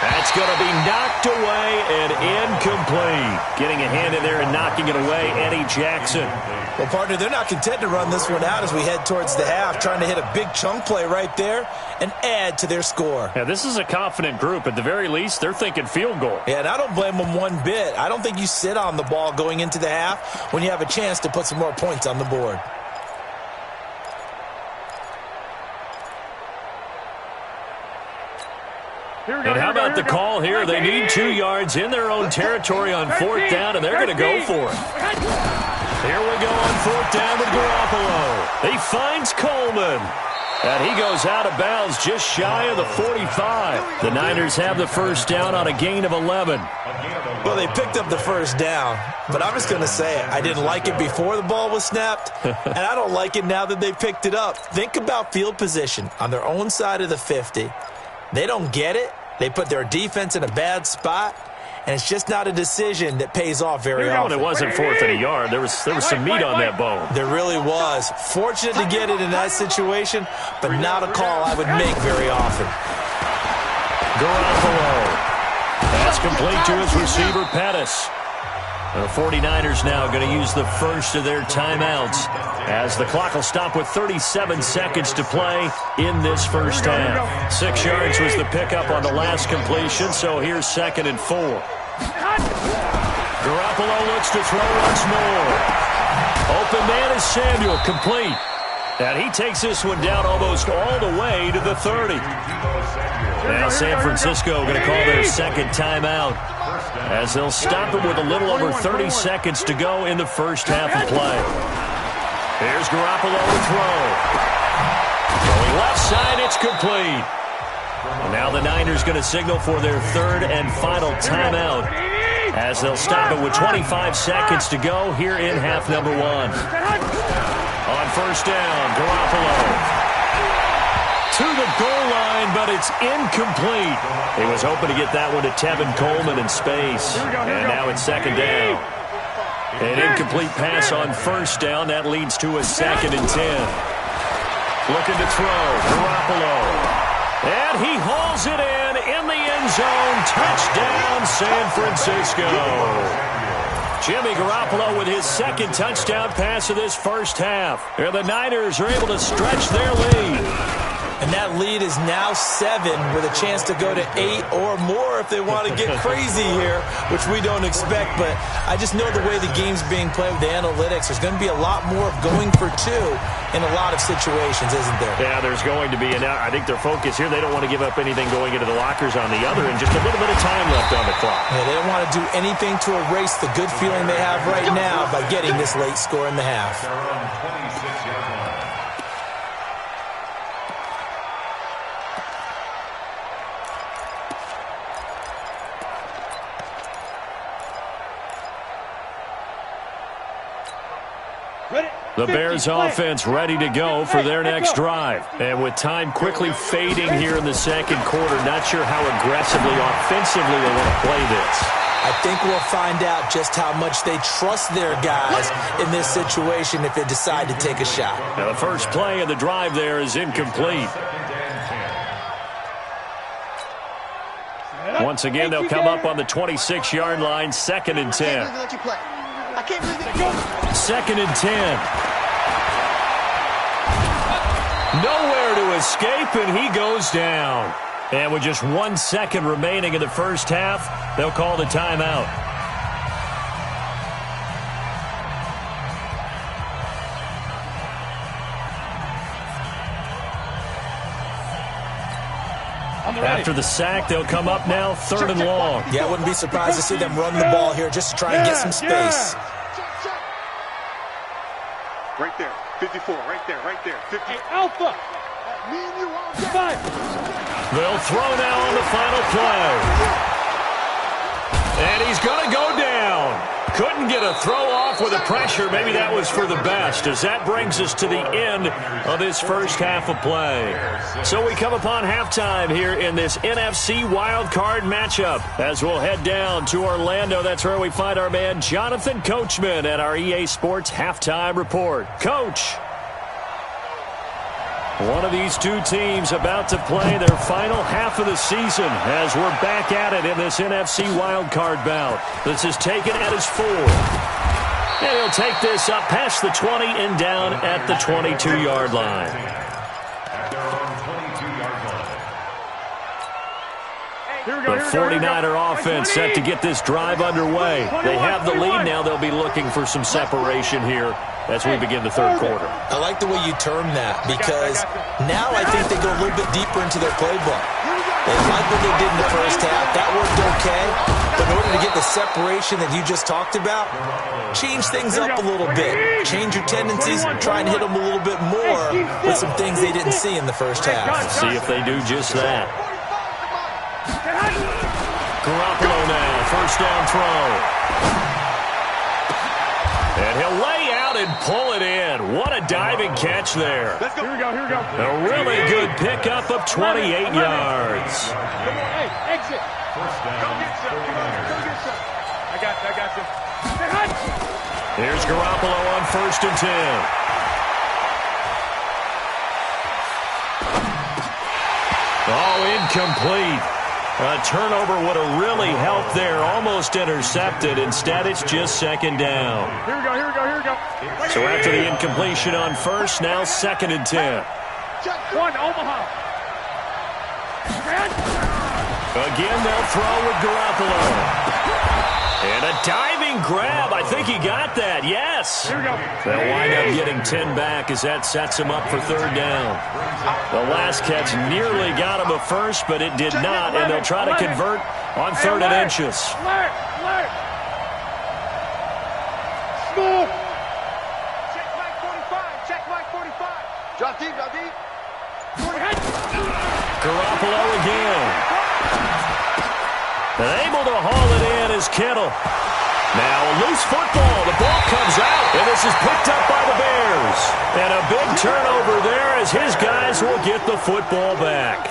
That's going to be knocked away and incomplete. Getting a hand in there and knocking it away, Eddie Jackson. Well, partner, they're not content to run this one out as we head towards the half, trying to hit a big chunk play right there and add to their score. Yeah, this is a confident group. At the very least, they're thinking field goal. Yeah, and I don't blame them one bit. I don't think you sit on the ball going into the half when you have a chance to put some more points on the board. And how about the call here? They need 2 yards in their own territory on 4th down, and they're going to go for it. Here we go on 4th down with Garoppolo. He finds Coleman. And he goes out of bounds just shy of the 45. The Niners have the first down on a gain of 11. Well, they picked up the first down, but I'm just going to say it. I didn't like it before the ball was snapped, and I don't like it now that they picked it up. Think about field position on their own side of the 50. They don't get it. They put their defense in a bad spot, and it's just not a decision that pays off very often. It wasn't 4th and a yard. There was some meat on that bone. There really was. Fortunate to get it in that situation, but not a call I would make very often. Garoppolo. That's complete to his receiver, Pettis. The 49ers now going to use the first of their timeouts as the clock will stop with 37 seconds to play in this first half. 6 yards was the pickup on the last completion, so here's 2nd and 4. Garoppolo looks to throw once more. Open man is Samuel, complete. And he takes this one down almost all the way to the 30. Now San Francisco going to call their second timeout as they'll stop it with a little over 30 seconds to go in the first half of play. Here's Garoppolo to throw. Going left side, it's complete. And now the Niners going to signal for their 3rd and final timeout as they'll stop it with 25 seconds to go here in half number 1. On first down, Garoppolo to the goal line, but it's incomplete. He was hoping to get that one to Tevin Coleman in space. And now it's 2nd down. An incomplete pass on first down. That leads to a 2nd and 10. Looking to throw. Garoppolo. And he hauls it in the end zone. Touchdown, San Francisco. Jimmy Garoppolo with his second touchdown pass of this first half. And the Niners are able to stretch their lead. And that lead is now 7 with a chance to go to 8 or more if they want to get crazy here, which we don't expect. But I just know the way the game's being played with the analytics, there's going to be a lot more of going for 2 in a lot of situations, isn't there? Yeah, there's going to be. And I think their focus here, they don't want to give up anything going into the lockers on the other, and just a little bit of time left on the clock. Yeah, they don't want to do anything to erase the good feeling they have right now by getting this late score in the half. They're on 26-yard line. The Bears offense ready to go for their next drive. And with time quickly fading here in the second quarter, not sure how aggressively, offensively they want to play this. I think we'll find out just how much they trust their guys in this situation if they decide to take a shot. Now the first play of the drive there is incomplete. Once again, they'll come up on the 26-yard line, 2nd and 10. I can't believe it. 2nd and 10. Nowhere to escape, and he goes down. And with just 1 second remaining in the first half, they'll call the timeout. After the sack, they'll come up now 3rd and long. Yeah, I wouldn't be surprised to see them run the ball here just to try and get some space. Right there, 54, right there, 50. Hey, Alpha. Me and you all day. Five. They'll throw now on the final play. And he's going to go down. Couldn't get a throw off with the pressure. Maybe that was for the best, as that brings us to the end of this first half of play. So we come upon halftime here in this NFC wildcard matchup as we'll head down to Orlando. That's where we find our man Jonathan Coachman at our EA Sports Halftime Report. Coach. One of these two teams about to play their final half of the season as we're back at it in this NFC wildcard bout. This is taken at his 4. And he'll take this up past the 20 and down at the 22-yard line. At their own 22-yard line. The 49er offense set to get this drive underway. They have the lead now. They'll be looking for some separation here as we begin the third quarter. I like the way you term that, because now I think they go a little bit deeper into their playbook. They like what they did in the first half. That worked okay. But in order to get the separation that you just talked about, change things up a little bit. Change your tendencies, try and hit them a little bit more with some things they didn't see in the first half. See if they do just that. Garoppolo now, first down throw. And he'll lay out and pull it in. What a diving catch there. Let's go. Here we go. A really good pickup of 28 yards. Hey, exit. First down, Go get some. 49ers. I got you. Here's Garoppolo on 1st and 10. Oh, incomplete. A turnover would have really helped there. Almost intercepted. Instead, it's just 2nd down. Here we go. So after the incompletion on 1st, now 2nd and 10. One, Omaha. Again, they'll throw with Garoppolo. And a diving grab. I think he got that. Yes. Here we go. They'll wind up getting 10 back as that sets him up for 3rd down. The last catch nearly got him a first, but it did not, and they'll try to convert on 3rd and inches. Alert. Smooth. Check Mike 45. Drop deep. Garoppolo again. And able to haul it in is Kittle. Now a loose football. The ball comes out, and this is picked up by the Bears. And a big turnover there as his guys will get the football back.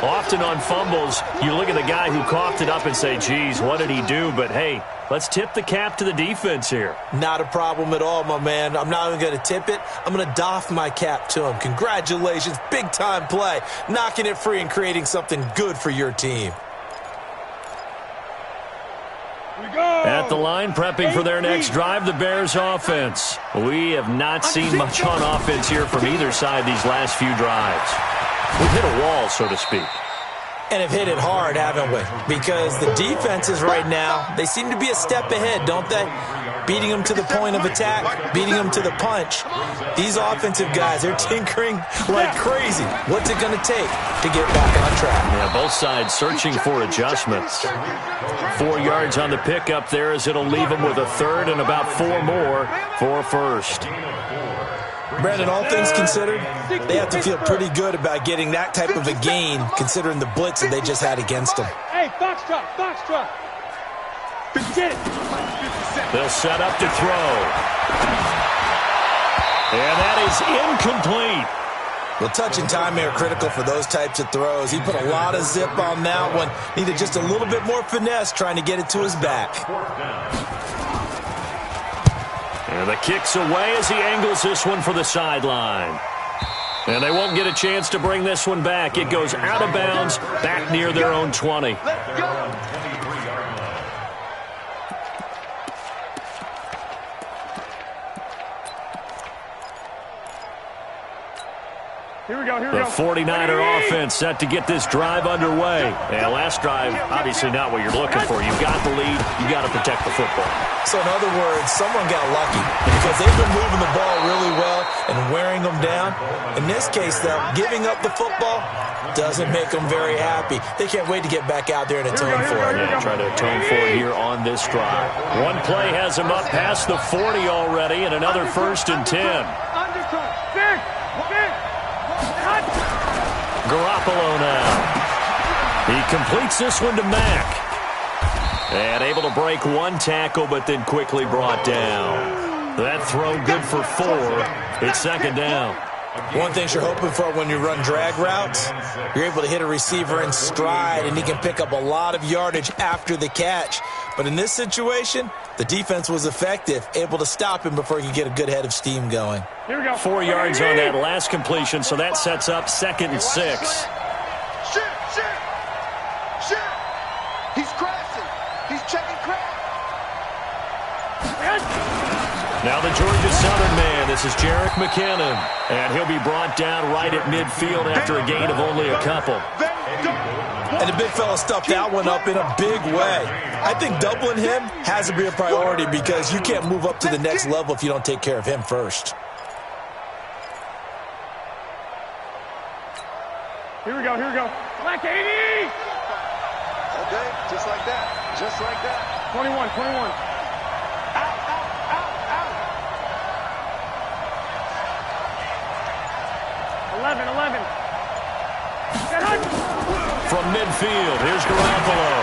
Often on fumbles, you look at the guy who coughed it up and say, geez, what did he do? But, hey, let's tip the cap to the defense here. Not a problem at all, my man. I'm not even going to tip it. I'm going to doff my cap to him. Congratulations. Big-time play. Knocking it free and creating something good for your team. At the line, prepping for their next drive, the Bears offense. We have not seen much on offense here from either side these last few drives. We've hit a wall, so to speak. And have hit it hard, haven't we? Because the defenses right now, they seem to be a step ahead, don't they? Beating them to the point of attack, beating them to the punch. These offensive guys, they're tinkering like crazy. What's it going to take to get back on track? Yeah, both sides searching for adjustments. 4 yards on the pickup there as it'll leave them with a third and about 4 more for a first. Brandon, all things considered, they have to feel pretty good about getting that type of a gain considering the blitz that they just had against them. Hey, box truck. Get it. They'll set up to throw. And that is incomplete. Well, touch and time are critical for those types of throws. He put a lot of zip on that one. Needed just a little bit more finesse trying to get it to his back. And the kick's away as he angles this one for the sideline. And they won't get a chance to bring this one back. It goes out of bounds back near their own 20. Let's go. Here we go. The 49er offense set to get this drive underway. And last drive, obviously not what you're looking for. You've got the lead. You've got to protect the football. So in other words, someone got lucky because they've been moving the ball really well and wearing them down. In this case, though, giving up the football doesn't make them very happy. They can't wait to get back out there and atone for it. Yeah, try to atone for it here on this drive. One play has them up past the 40 already and another 1st and 10. Garoppolo now. He completes this one to Mack. And able to break one tackle, but then quickly brought down. That throw good for 4. It's 2nd down. One thing you're hoping for when you run drag routes, you're able to hit a receiver in stride, and he can pick up a lot of yardage after the catch. But in this situation, the defense was effective, able to stop him before he could get a good head of steam going. Here we go. 4 yards on that last completion, so that sets up 2nd and 6. Shit. He's crashing. He's checking crash. Now the Georgia Southern man, this is Jerick McKinnon. And he'll be brought down right at midfield after a gain of only a couple. And the big fella stuffed that one up in a big way. I think doubling him has to be a priority because you can't move up to the next level if you don't take care of him first. Here we go. Black 80! Okay, just like that. 21. Out. 11. From midfield, here's Garoppolo.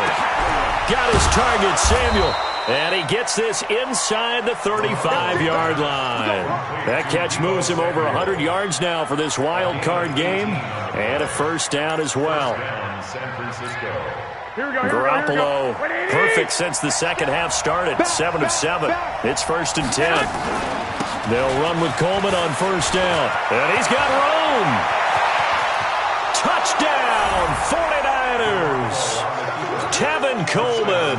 Got his target, Samuel. And he gets this inside the 35-yard line. That catch moves him over 100 yards now for this wild card game. And a 1st down as well. Garoppolo, perfect since the second half started. 7 of 7. It's 1st and 10. They'll run with Coleman on 1st down. And he's got room. Touchdown, 49ers. Tevin Coleman,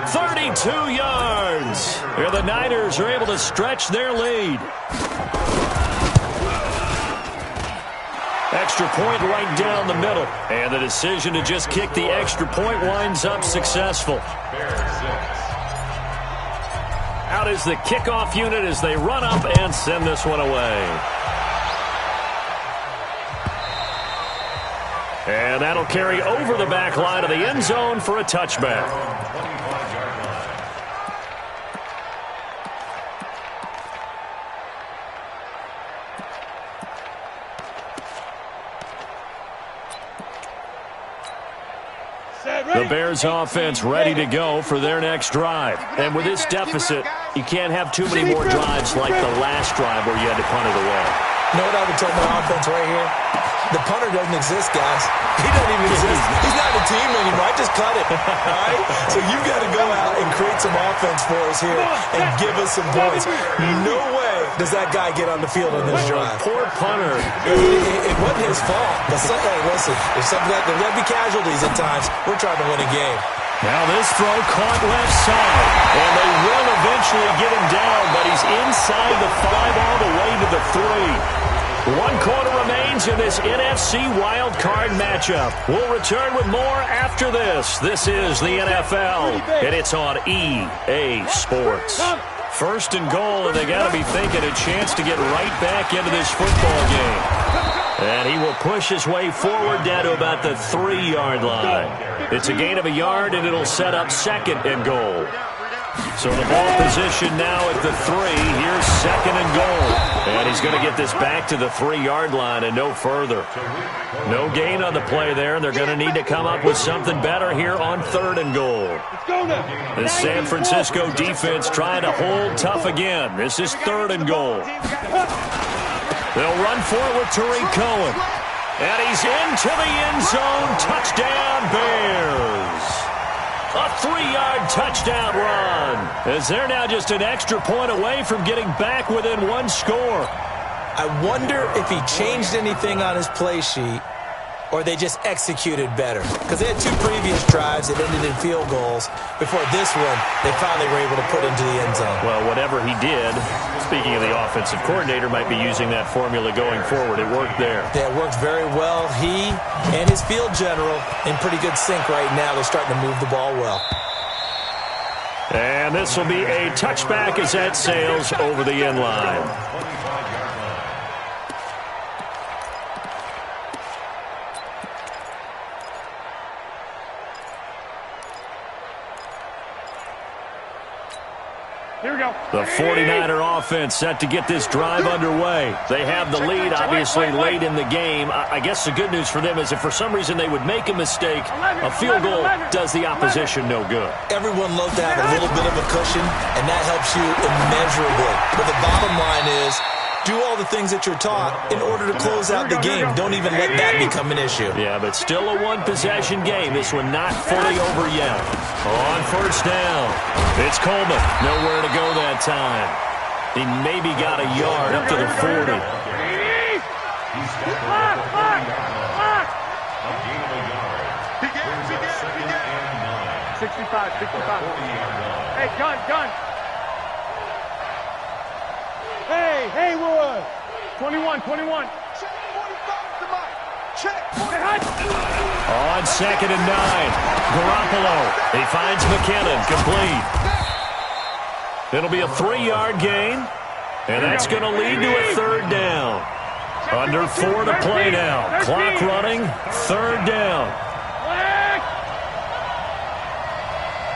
32 yards. And the Niners are able to stretch their lead. Extra point right down the middle. And the decision to just kick the extra point winds up successful. Out is the kickoff unit as they run up and send this one away. And that'll carry over the back line of the end zone for a touchback. The Bears offense ready to go for their next drive. And with this deficit, you can't have too many more drives like the last drive where you had to punt it away. You know what I would tell my offense right here? The punter doesn't exist, guys. He doesn't even exist. He's not a team anymore. I just cut it. All right? So you've got to go out and create some offense for us here and give us some points. No way does that guy get on the field on this drive. Poor punter. It wasn't his fault. Hey, listen, there's going to be casualties at times. We're trying to win a game. Now this throw caught left side, and they will eventually get him down, but he's inside the 5 all the way to the 3. 1 quarter remains in this NFC Wild Card matchup. We'll return with more after this. This is the NFL, and it's on EA Sports. First and goal, and they got to be thinking a chance to get right back into this football game. And he will push his way forward down to about the 3-yard line. It's a gain of a yard, and it'll set up second and goal. So the ball position now at the 3. Here's second and goal. And he's going to get this back to the 3-yard line and no further. No gain on the play there, and they're going to need to come up with something better here on 3rd and goal. The San Francisco defense trying to hold tough again. This is 3rd and goal. They'll run for it with Tariq Cohen. And he's into the end zone. Touchdown, Bears. A 3-yard touchdown run. As they're now just an extra point away from getting back within 1 score. I wonder if he changed anything on his play sheet or they just executed better. Because they had 2 previous drives that ended in field goals. Before this one, they finally were able to put into the end zone. Well, whatever he did, speaking of the offensive coordinator, might be using that formula going forward. It worked there. Yeah, it worked very well. He and his field general in pretty good sync right now. They're starting to move the ball well. And this will be a touchback as that sails over the end line. Here we go. The 49er offense set to get this drive underway. They have the lead, obviously, late in the game. I guess the good news for them is if for some reason they would make a mistake, a field goal does the opposition no good. Everyone loves to have a little bit of a cushion, and that helps you immeasurably. But the bottom line is, do all the things that you're taught in order to close out the game. Don't even let that become an issue. Yeah, but still a 1-possession game. This one not fully over yet. On 1st down, it's Coleman. Nowhere to go that time. He maybe got a yard up to the 40. 65, 65. Hey, gun. Hey, Wood. 21. Check 45 to Mike. Check 45. On 2nd and 9, Garoppolo. He finds McKinnon, complete. It'll be a 3-yard gain, and that's going to lead to a 3rd down. Under 4 to play now. Clock running, 3rd down.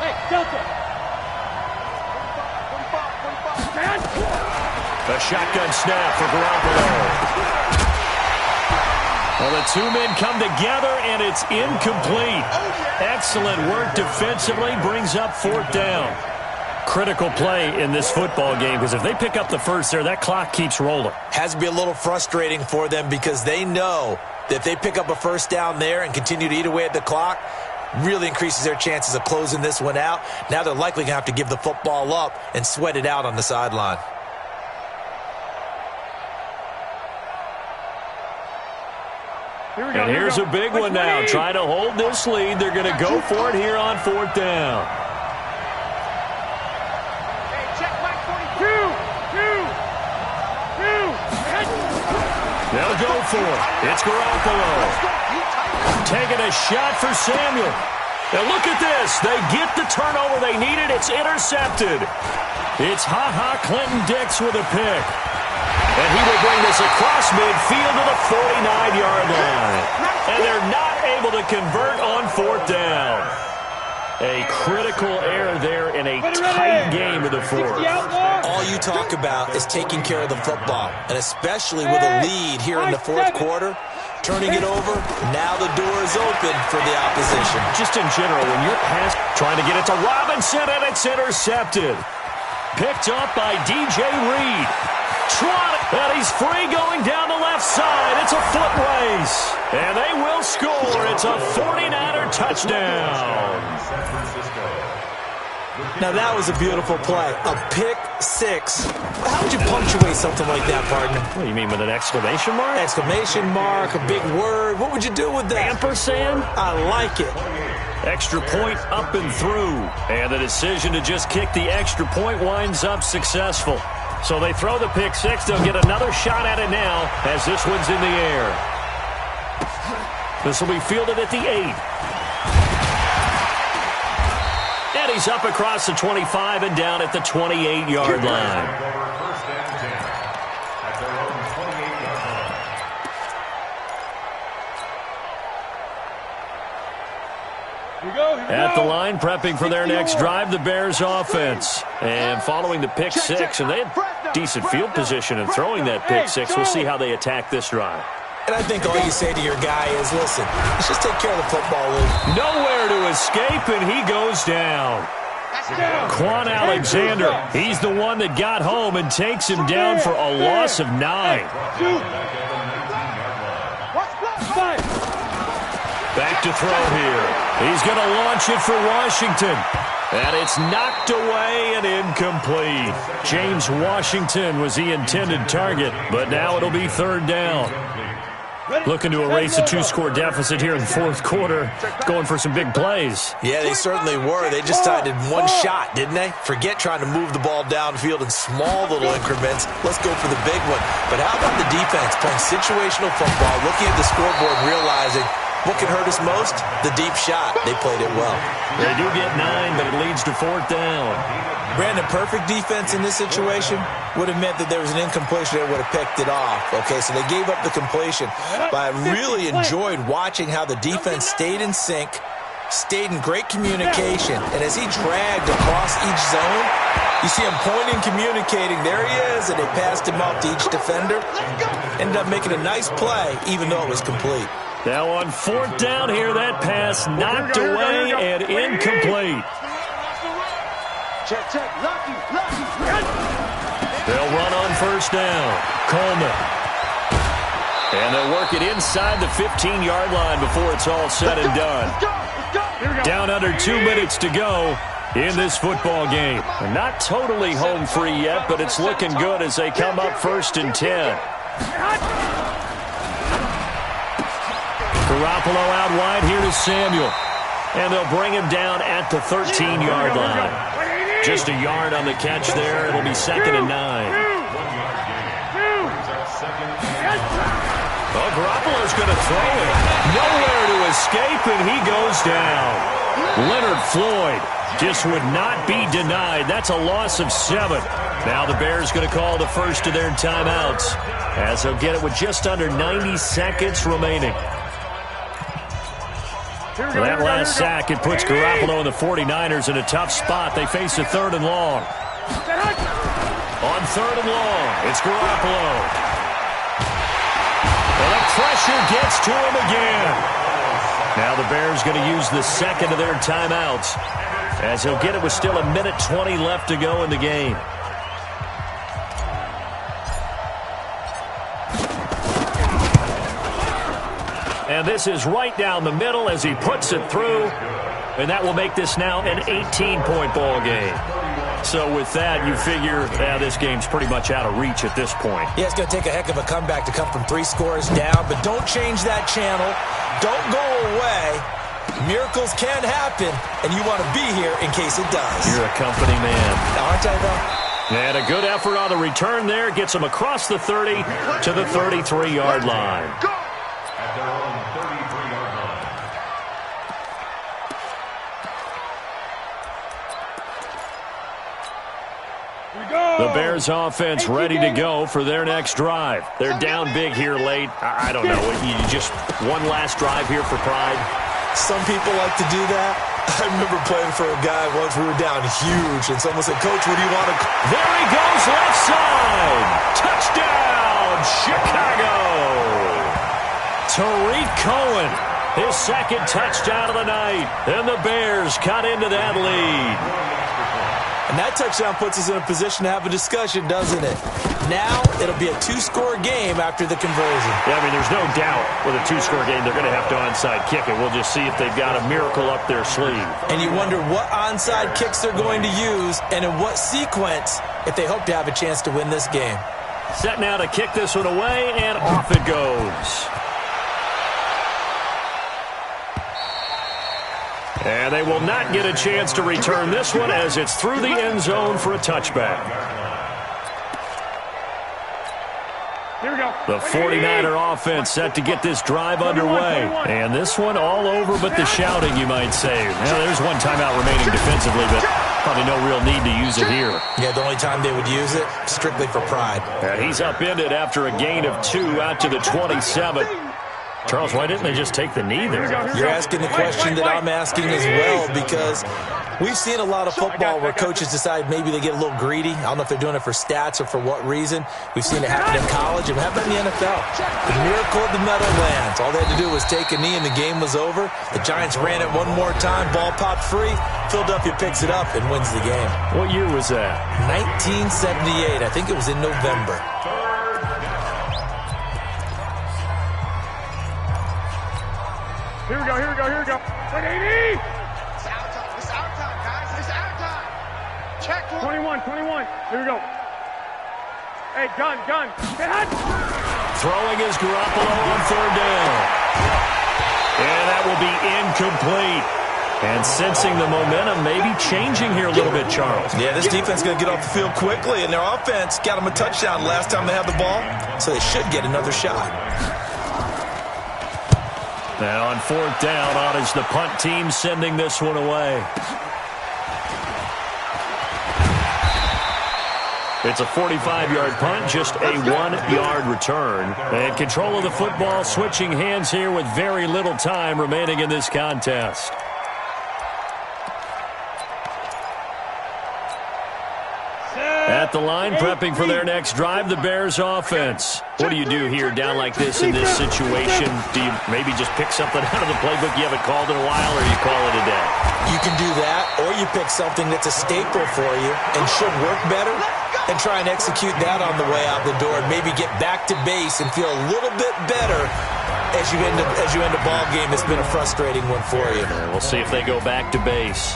Hey, Delta. A shotgun snap for Garoppolo. Well, the 2 men come together, and it's incomplete. Excellent work defensively, brings up 4th down. Critical play in this football game, because if they pick up the first there, that clock keeps rolling. Has to be a little frustrating for them because they know that if they pick up a 1st down there and continue to eat away at the clock, really increases their chances of closing this one out. Now they're likely going to have to give the football up and sweat it out on the sideline. And here's a big one now. Trying to hold this lead. They're going to go for it here on 4th down. Hey, check Mike 42. They'll go for it. It's Garoppolo. Taking a shot for Samuel. Now look at this. They get the turnover they needed. It's intercepted. It's Clinton Dix with a pick. And he will bring this across midfield to the 49-yard line. And they're not able to convert on 4th down. A critical error there in a tight game of the 4th. All you talk about is taking care of the football, and especially with a lead here in the 4th quarter, turning it over, now the door is open for the opposition. Just in general, when you're past trying to get it to Robinson, and it's intercepted. Picked up by DJ Reed. And he's free going down the left side. It's a foot race. And they will score. It's a 49er touchdown. Now that was a beautiful play. A pick 6. How would you punctuate something like that, partner? What do you mean, with an exclamation mark? Exclamation mark, a big word. What would you do with that? Ampersand? I like it. Extra point up and through. And the decision to just kick the extra point winds up successful. So they throw the pick six. They'll get another shot at it now as this one's in the air. This will be fielded at the 8. And he's up across the 25 and down at the 28-yard line. At the line, prepping for their next drive, the Bears offense. And following the pick six, and they had decent field position in throwing that pick six. We'll see how they attack this drive. And I think all you say to your guy is, listen, let's just take care of the football, Luke. Nowhere to escape, and he goes down. Quan Alexander, he's the one that got home and takes him down for a loss of 9. Back to throw here. He's going to launch it for Washington. And it's knocked away and incomplete. James Washington was the intended target, but now it'll be third down. Looking to erase a 2-score deficit here in the fourth quarter. Going for some big plays. Yeah, they certainly were. They just tied in one shot, didn't they? Forget trying to move the ball downfield in small little increments. Let's go for the big one. But how about the defense playing situational football, looking at the scoreboard and realizing what can hurt us most? The deep shot. They played it well. They do get 9, but it leads to fourth down. Brandon, perfect defense in this situation would have meant that there was an incompletion that would have picked it off. Okay, so they gave up the completion. But I really enjoyed watching how the defense stayed in sync, stayed in great communication, and as he dragged across each zone, you see him pointing, communicating. There he is, and they passed him off to each defender. Ended up making a nice play, even though it was complete. Now on fourth down here, that pass knocked away and incomplete. Check. Lucky. They'll run on first down. Coleman. And they'll work it inside the 15-yard line before it's all said and done. Down under 2 minutes to go in this football game. And not totally home free yet, but it's looking good as they come up 1st and 10. Garoppolo out wide. Here to Samuel. And they'll bring him down at the 13-yard line. Just a yard on the catch there. It'll be 2nd and 9. Well, Garoppolo's going to throw it. Nowhere to escape, and he goes down. Leonard Floyd just would not be denied. That's a loss of 7. Now the Bears going to call the first of their timeouts as they'll get it with just under 90 seconds remaining. For that last sack, it puts Garoppolo and the 49ers in a tough spot. They face a 3rd and long. On 3rd and long, it's Garoppolo. And the pressure gets to him again. Now the Bears going to use the second of their timeouts as he'll get it with still 1:20 left to go in the game. And this is right down the middle as he puts it through. And that will make this now an 18-point ball game. So with that, you figure this game's pretty much out of reach at this point. Yeah, it's going to take a heck of a comeback to come from 3 scores down. But don't change that channel. Don't go away. Miracles can happen, and you want to be here in case it does. You're a company man. Aren't I, though? And a good effort on the return there. Gets him across the 30 to the 33-yard line. At their own 33-yard line. The Bears offense ready to go for their next drive. They're down big here late. I don't know. You just one last drive here for pride. Some people like to do that. I remember playing for a guy once. We were down huge, and someone said, Coach, what do you want to... There he goes, left side. Touchdown, Chicago. Tariq Cohen, his 2nd touchdown of the night. And the Bears cut into that lead. And that touchdown puts us in a position to have a discussion, doesn't it? Now, it'll be a 2-score game after the conversion. Yeah, I mean, there's no doubt with a 2-score game, they're going to have to onside kick it. We'll just see if they've got a miracle up their sleeve. And you wonder what onside kicks they're going to use and in what sequence if they hope to have a chance to win this game. Set now to kick this one away, and off it goes. And they will not get a chance to return this one as it's through the end zone for a touchback. Here we go. The 49er offense set to get this drive underway. And this one all over but the shouting, you might say. Now, there's one timeout remaining defensively, but probably no real need to use it here. Yeah, the only time they would use it, strictly for pride. And he's upended after a gain of 2 out to the 27. Charles, why didn't they just take the knee there? You're asking the question that I'm asking as well, because we've seen a lot of football where coaches decide maybe they get a little greedy. I don't know if they're doing it for stats or for what reason. We've seen it happen in college and happen in the NFL. The miracle of the Meadowlands. All they had to do was take a knee and the game was over. The Giants ran it one more time. Ball popped free. Philadelphia picks it up and wins the game. What year was that? 1978. I think it was in November. Here we go, here we go, here we go. 180! It's our time. It's our time, guys. It's our time. Check one. 21. Here we go. Hey, gun. Hit. Throwing is Garoppolo on 3rd down. And that will be incomplete. And sensing the momentum maybe changing here a little bit, Charles. Yeah, this defense is going to get off the field quickly, and their offense got them a touchdown last time they had the ball, so they should get another shot. And on 4th down, on is the punt team sending this one away. It's a 45-yard punt, just a 1-yard return. And control of the football switching hands here with very little time remaining in this contest. At the line, prepping for their next drive, the Bears offense. What do you do here down like this in this situation? Do you maybe just pick something out of the playbook you haven't called in a while, or you call it a day? You can do that, or you pick something that's a staple for you and should work better and try and execute that on the way out the door and maybe get back to base and feel a little bit better as you end a ball game that's been a frustrating one for you. And we'll see if they go back to base.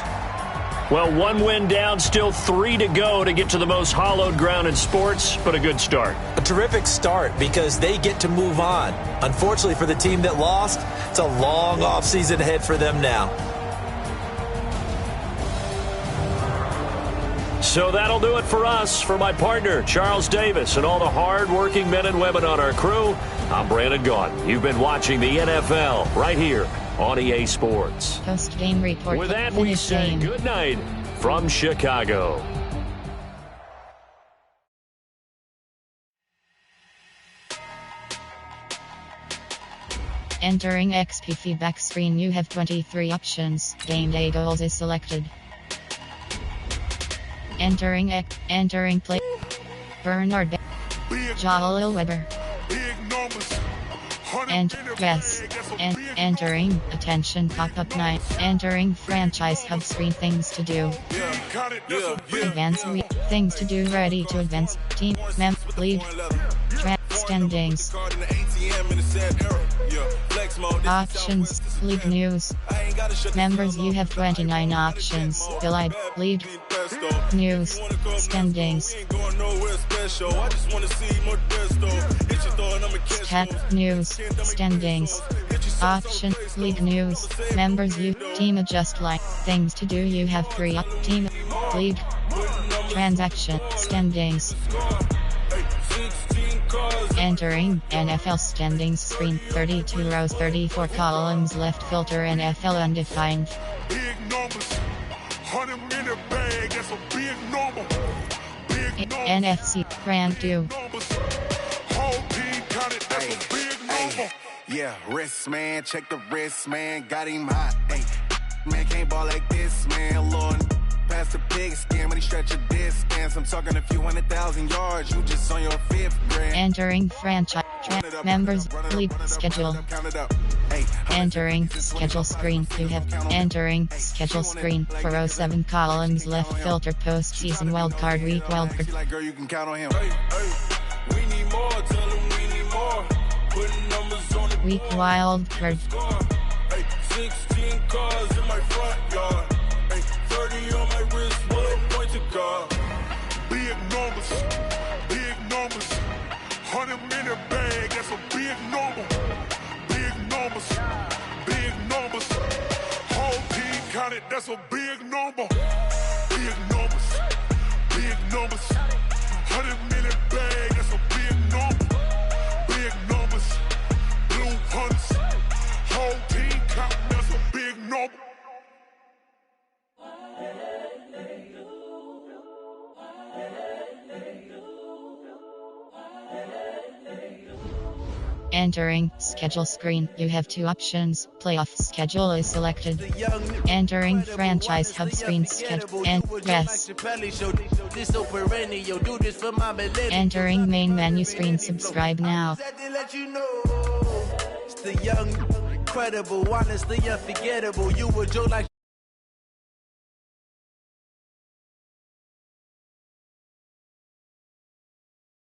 Well, 1 win down, still 3 to go to get to the most hallowed ground in sports, but a good start. A terrific start because they get to move on. Unfortunately for the team that lost, it's a long offseason ahead for them now. So that'll do it for us. For my partner, Charles Davis, and all the hard-working men and women on our crew, I'm Brandon Gaudin. You've been watching the NFL right here on EA Sports. Post-game report. With that, we say good night from Chicago. Entering XP feedback screen, you have 23 options. Game day goals is selected. Entering play. Bernard Jalil Weber. And yes, and entering attention pop-up night. Entering franchise hub screen, things to do. Advance week, things to do, ready to advance. Team league standings. Options, league news. Members, you have 29 options. Allied, league news, standings. Stat news, standings. Option, league news. Members, you team adjust like things to do. You have 3 team league transaction standings. Entering NFL standings screen, 32 rows, 34 columns, left filter NFL undefined. Big numbers, 100-minute bag, that's a big number. Big numbers. NFC rank 2. Whole team counted, that's a big number. Yeah, wrist man, check the wrist man, got him hot. Ay, man can't ball like this, man. Lord, past the pig skin when he stretch a distance. I'm talking a few 100,000 yards, you just on your 5th grade. Entering franchise members league schedule. Entering schedule screen. You have entering schedule screen. 407 columns, left filter, postseason wildcard week wildcard. Like, girl, you can count on him. We need more, tell him we need more. Putting numbers on the Week wildcard. 16 cars in my front yard. 30 on my wrist, one point to God. Big numbers, 100-minute bag, that's a big number. Big numbers, whole team that's a big number. Big numbers, big numbers. 100 million bag, that's a big number. Big numbers, blue hunts. Whole team counting, that's a big number. Entering schedule screen, you have two options. Playoff schedule is selected. Entering franchise hub screen schedule and yes. Entering main menu screen, subscribe now. The young, incredible, honestly unforgettable. You were Joe like